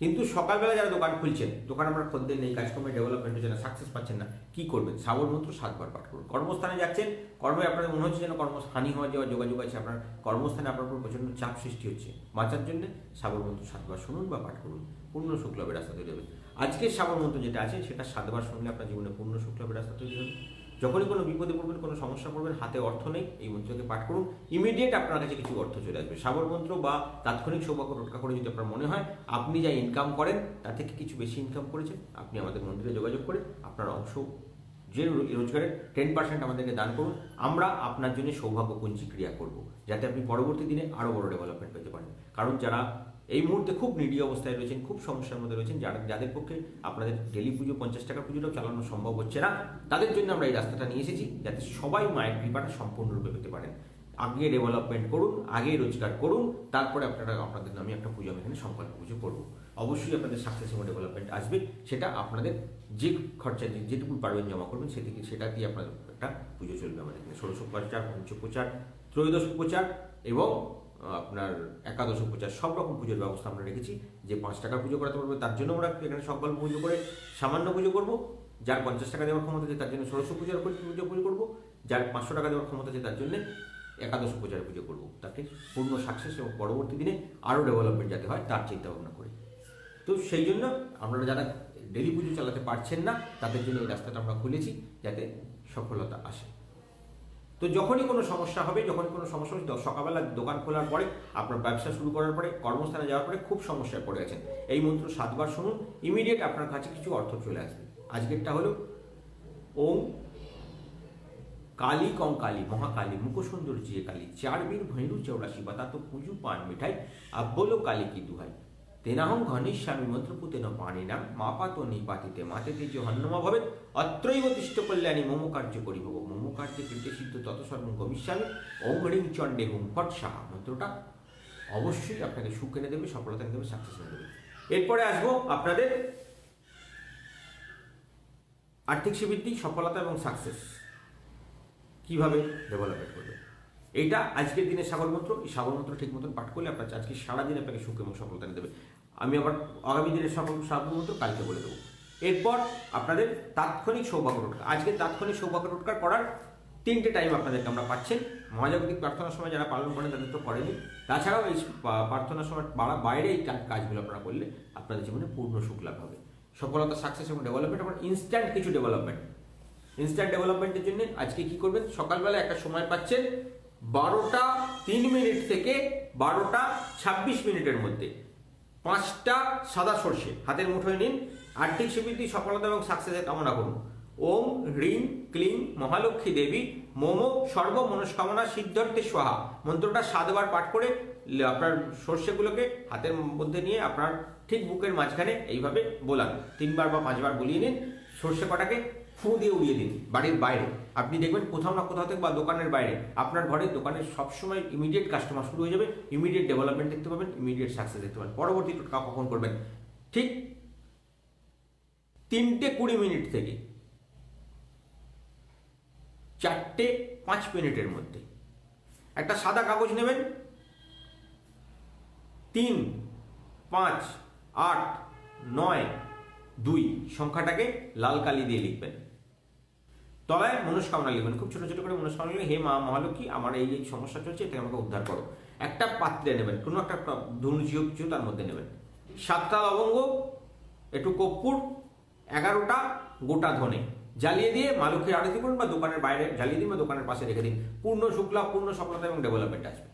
কিন্তু সকালবেলা যারা দোকান খুলছেন, দোকান আপনার খদ্দের নেই, কাস্টমার ডেভেলপমেন্টের জন্য সাকসেস পাচ্ছেন না, কি করবেন? সাবর মন্ত্র 7 বার পাঠ করুন। কর্মস্থানে যাচ্ছেন, কর্মে আপনার মনে হচ্ছে যেন কর্মহানি হওয়া যাওয়ার যোগাযোগ আছে, আপনার কর্মস্থানে আপনার উপর প্রচন্ড চাপ সৃষ্টি হচ্ছে, বাঁচার জন্য সাবর মন্ত্র 7 বার শুনুন বা পাঠ করুন, পূর্ণ সুখ লাভের রাস্তা তৈরি হবে। আজকের সাবর মন্ত্র যেটা আছে সেটা 7 বার শুনলে আপনার জীবনে পূর্ণ সুখ লাভের রাস্তা তৈরি হবে। যখনই কোনো বিপদে পড়বেন, কোনো সমস্যা পড়বেন, হাতে অর্থ নেই, এই মন্ত্রকে পাঠ করুন, ইমিডিয়েট আপনার কাছে কিছু অর্থ চলে আসবে। সাবর মন্ত্র বা তাৎক্ষণিক সৌভাগ্য টোটকা করে যদি আপনার মনে হয় আপনি যা ইনকাম করেন তার থেকে কিছু বেশি ইনকাম করেছেন, আপনি আমাদের মন্দিরে যোগাযোগ করে আপনার অংশ যে রোজগারের 10% আমাদেরকে দান করুন। আমরা আপনার জন্য সৌভাগ্য কুঞ্চি ক্রিয়া করব, যাতে আপনি পরবর্তী দিনে আরও বড় ডেভেলপমেন্ট পেতে পারেন। কারণ যারা এই মুহূর্তে খুব নিডি অবস্থায় রয়েছেন, খুব সমস্যার মধ্যে রয়েছেন, যাদের পক্ষে আপনাদের ডেলি পুজো 50 টাকার পুজোটাও চালানো সম্ভব হচ্ছে না, তাদের জন্য আমরা এই রাস্তাটা নিয়ে এসেছি, যাতে সবাই মায়ের কৃপাটা সম্পূর্ণরূপে পেতে পারেন। আগে ডেভেলপমেন্ট করুন, আগে রোজগার করুন, তারপরে আপনাদের নামে একটা পুজো আমি এখানে সংকল্প পুজো করবো। অবশ্যই আপনাদের সাকসেস এবং ডেভেলপমেন্ট আসবে, সেটা আপনাদের যে খরচা যেটুকু পারবেন জমা করবেন সেটা দিয়ে আপনাদের একটা পুজো চলবে আমাদের এখানে। ষোড়শোপচার, পঞ্চোপচার, ত্রয়োদশোপচার এবং আপনার একাদশোপচার সব রকম পুজোর ব্যবস্থা আমরা রেখেছি। যে 5 টাকার পুজো করাতে পারবে তার জন্য আমরা এখানে সংকল্প পুজো করে সামান্য পুজো করবো, যার 50 টাকা দেওয়ার ক্ষমতা আছে তার জন্য ষোড়শ পুজো করবো, যার 500 টাকা দেওয়ার ক্ষমতা আছে তার জন্য একাদশোপচারে পুজো করবো, তাকে পূর্ণ সাকসেস এবং পরবর্তী দিনে আরও ডেভেলপমেন্ট যাতে হয় তার চিন্তা ভাবনা করে। তো সেই জন্য আপনারা যারা ডেলি পুজো চালাতে পারছেন না তাদের জন্য এই রাস্তাটা আমরা খুলেছি, যাতে সফলতা আসে। তো তো যখনই কোনো সমস্যা হবে, সকালবেলা দোকান খোলার পরে, আপনার ব্যবসা শুরু করার পরে, কর্মস্থানে যাওয়ার পরে খুব সমস্যায় পড়ে গেছেন, এই মন্ত্র 7 বার শুনুন, ইমিডিয়েট আপনার কাছে কিছু অর্থ চলে আসবে। আজকেরটা হলো ওম কালী কঙ্কালী মহাকালী মুখসুন্দর জিয়ে কালী, 4 বীর ভৈরু 84 বাতা তো পুজু পান মিঠাই, আব্বলো কালী কি দুহাই, তেনাহং ঘনিষ্যামি মন্ত্রপুতেন পাণিনাম মাপাত নিপাতিতে মাতেতে যে হন্যমা ভবে, অত্রৈব তিষ্ঠ কল্যাণী মম কার্য করিভব, মম কার্যে কৃতে সিদ্ধ তত সর্বং গমিষ্যামি, ওং হ্রিং চণ্ডে হুং ফট সাহা। মন্ত্রটা অবশ্যই আপনাকে সুখ এনে দেবে, সফলতা এনে দেবে, সাকসেস এনে দেবে। এরপরে আসবো আপনাদের আর্থিক সমৃদ্ধি, সফলতা এবং সাকসেস কিভাবে ডেভেলপমেন্ট করবে। এইটা আজকের দিনের সাগর মন্ত্র। এই সাগর মন্ত্র ঠিক মতন পাঠ করলে আপনার আজকে সারাদিন আপনাকে সুখ এবং সফলতা এনে দেবে। আমি আবার আগামী দিনের সাগর মন্ত্র কালকে বলে দেবো। এরপর আপনাদের তাৎক্ষণিক সৌভাগ্য টোটকা। আজকে তাৎক্ষণিক সৌভাগ্য টোটকা করার 3টে টাইম আপনাদেরকে আমরা পাচ্ছেন। মহাজাগতিক প্রার্থনার সময় যারা পালন করেন তাদের তো করেনি, তাছাড়াও এই প্রার্থনার সময় বাইরে এই কাজগুলো আপনারা করলে আপনাদের জীবনে পূর্ণ সুখ লাভ হবে, সফলতা, সাকসেস এবং ডেভেলপমেন্ট। আবার ইনস্ট্যান্ট কিছু ডেভেলপমেন্টের জন্য আজকে কি করবেন, সকালবেলা একটা সময় পাচ্ছেন 12:03 থেকে 12:26 মধ্যে 5টা সাদা সর্ষে হাতের মুঠোয় নিন, আর্থিক সমৃদ্ধি, সফলতা এবং সাকসেসের কামনা করুন। ওম হ্রিং ক্লিং মহালক্ষ্মী দেবী মম সর্ব মনস্কামনা সিদ্ধার্থে স্বাহা। মন্ত্রটা 7 বার পাঠ করে আপনার সর্ষেগুলোকে হাতের মধ্যে নিয়ে আপনার ঠিক বুকের মাঝখানে এইভাবে বোলান, 3 বার বা 5 বার বলিয়ে নিন। সর্ষে কটাকে ফু দিয়ে উড়িয়ে দিন বাড়ির বাইরে। আপনি দেখবেন কোথাও না কোথাও থেকে বা দোকানের বাইরে, আপনার ঘরে দোকানের সবসময় ইমিডিয়েট কাস্টমার শুরু হয়ে যাবে, ইমিডিয়েট ডেভেলপমেন্ট দেখতে পাবেন, ইমিডিয়েট সাকসেস দেখতে পাবেন। পরবর্তী টোটকা কখন করবেন, ঠিক 3:20 থেকে 4:05 মধ্যে একটা সাদা কাগজ নেবেন, 3, 5, 8, 9, 2 সংখ্যাটাকে লাল কালি দিয়ে লিখবেন। তলায় মনস্কামনা লিখবেন, খুব ছোট ছোট করে মনস্কামনা লিখবেন। হে মা মহালক্ষ্মী, আমার এই সমস্যা চলছে, এটা আমাকে উদ্ধার করো। একটা পাত্রে নেবেন, কোনো একটা ধনুচিও তার মধ্যে নেবেন, 7টা লবঙ্গ, একটু কর্পূর, 11টা গোটা ধনে জ্বালিয়ে দিয়ে মা লক্ষ্মীর আরতি করুন, বা দোকানের বাইরে জ্বালিয়ে দিন, বা দোকানের পাশে রেখে দিন। পূর্ণ সুখ লাভ, পূর্ণ সফলতা এবং ডেভেলপমেন্ট আসবে।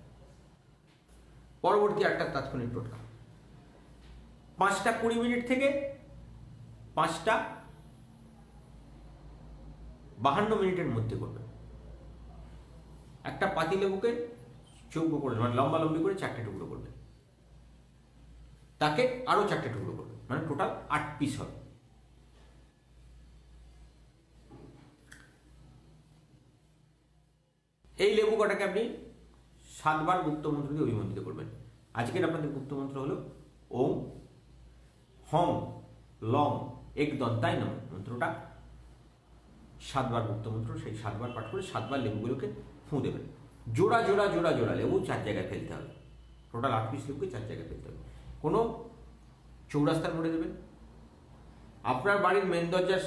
পরবর্তী একটা তাৎক্ষণিক টোটকা, 5:20 থেকে 5:52 মধ্যে করবেন। একটা পাতিলেবুকে চৌকো করে, মানে লম্বালম্বি করে 4টে টুকরো করবেন, তাকে আরো 4টে টুকরো করবেন, মানে টোটাল 8 পিস হবে। এই লেবু কটাকে আপনি 7 বার গুপ্ত মন্ত্র দিয়ে অভিমন্ত্রিত করবেন। আজকের আপনাদের গুপ্ত মন্ত্র হলো ওম হং লং এক দন্তায় নম। মন্ত্রটা 7 বার গুপ্ত মন্ত্র, সেই 7 বার পাঠ করে 7 বার লেবুগুলোকে ফুঁ দেবেন। জোড়া জোড়া জোড়া জোড়া লেবু 4 জায়গায় ফেলতে হবে, টোটাল 8 পিস লেবুকে 4 জায়গায় ফেলতে হবে। কোনো চৌরাস্তার মোড়ে দেবেন, আপনার বাড়ির মেন দরজার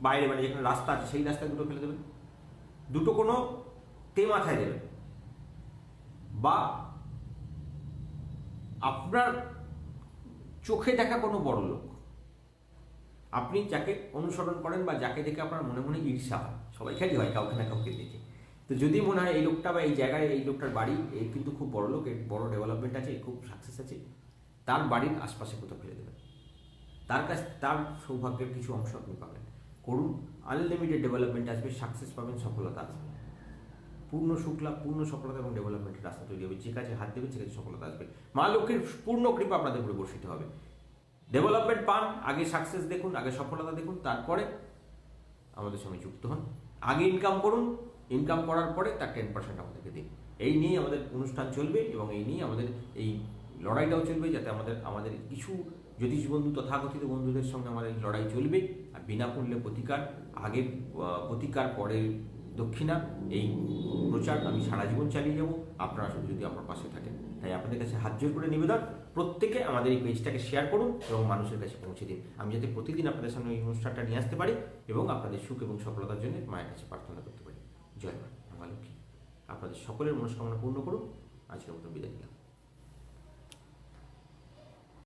বাইরে, মানে যেখানে রাস্তা আছে সেই রাস্তায় দুটো ফেলে দেবেন, দুটো কোনো মাথায় দেবেন, বা আপনার চোখে দেখা কোনো বড় লোক, আপনি যাকে অনুসরণ করেন বা যাকে দেখে আপনার মনে মনে ঈর্ষা হয়, সবাইকারই হয় কাউকে না কাউকে দেখে, তো যদি মনে হয় এই লোকটা বা এই জায়গায় এই লোকটার বাড়ি, এই কিন্তু খুব বড় লোক, এর বড় ডেভেলপমেন্ট আছে, খুব সাকসেস আছে, তার বাড়ির আশপাশে কোথাও ফেলে দেবেন। তার সৌভাগ্যের কিছু অংশ আপনি পাবেন। করুন, আনলিমিটেড ডেভেলপমেন্ট আসবে, সাকসেস পাবেন, সফলতা আসবে, পূর্ণ সুখ লাভ, পূর্ণ সফলতা এবং ডেভেলপমেন্টের রাস্তা তৈরি হবে। যে কাজে হাত দেবেন সে কাজে সফলতা আসবে, মা লক্ষ্মীর পূর্ণ কৃপা আপনাদের উপরে বর্ষিত হবে। ডেভেলপমেন্ট পান, আগে সাকসেস দেখুন, আগে সফলতা দেখুন, তারপরে আমাদের সঙ্গে যুক্ত হন। আগে ইনকাম করুন, ইনকাম করার পরে তার 10% আমাদেরকে দিন। এই নিয়ে আমাদের অনুষ্ঠান চলবে এবং এই নিয়ে আমাদের এই লড়াইটাও চলবে, যাতে আমাদের কিছু জ্যোতিষ বন্ধু, তথাকথিত বন্ধুদের সঙ্গে আমাদের এই লড়াই চলবে। আর বিনামূল্যে প্রতিকার, আগে প্রতিকার পরে দক্ষিণা, এই প্রচার আমি সারা জীবন চালিয়ে যাব, আপনারা যদি আমার পাশে থাকেন। তাই আপনাদের কাছে হাত জোর করে নিবেদন, প্রত্যেকে আমাদের এই পেজটাকে শেয়ার করুন এবং মানুষের কাছে পৌঁছে দিন। আমি যাতে প্রতিদিন আপনাদের সামনে এই অনুষ্ঠানটা নিয়ে আসতে পারি এবং আপনাদের সুখ এবং সফলতার জন্য মায়ের কাছে প্রার্থনা করতে পারি। জয় মা লক্ষ্মী আপনাদের সকলের মনস্কামনা পূর্ণ করুন। আজকের মতো বিদায় নিলাম।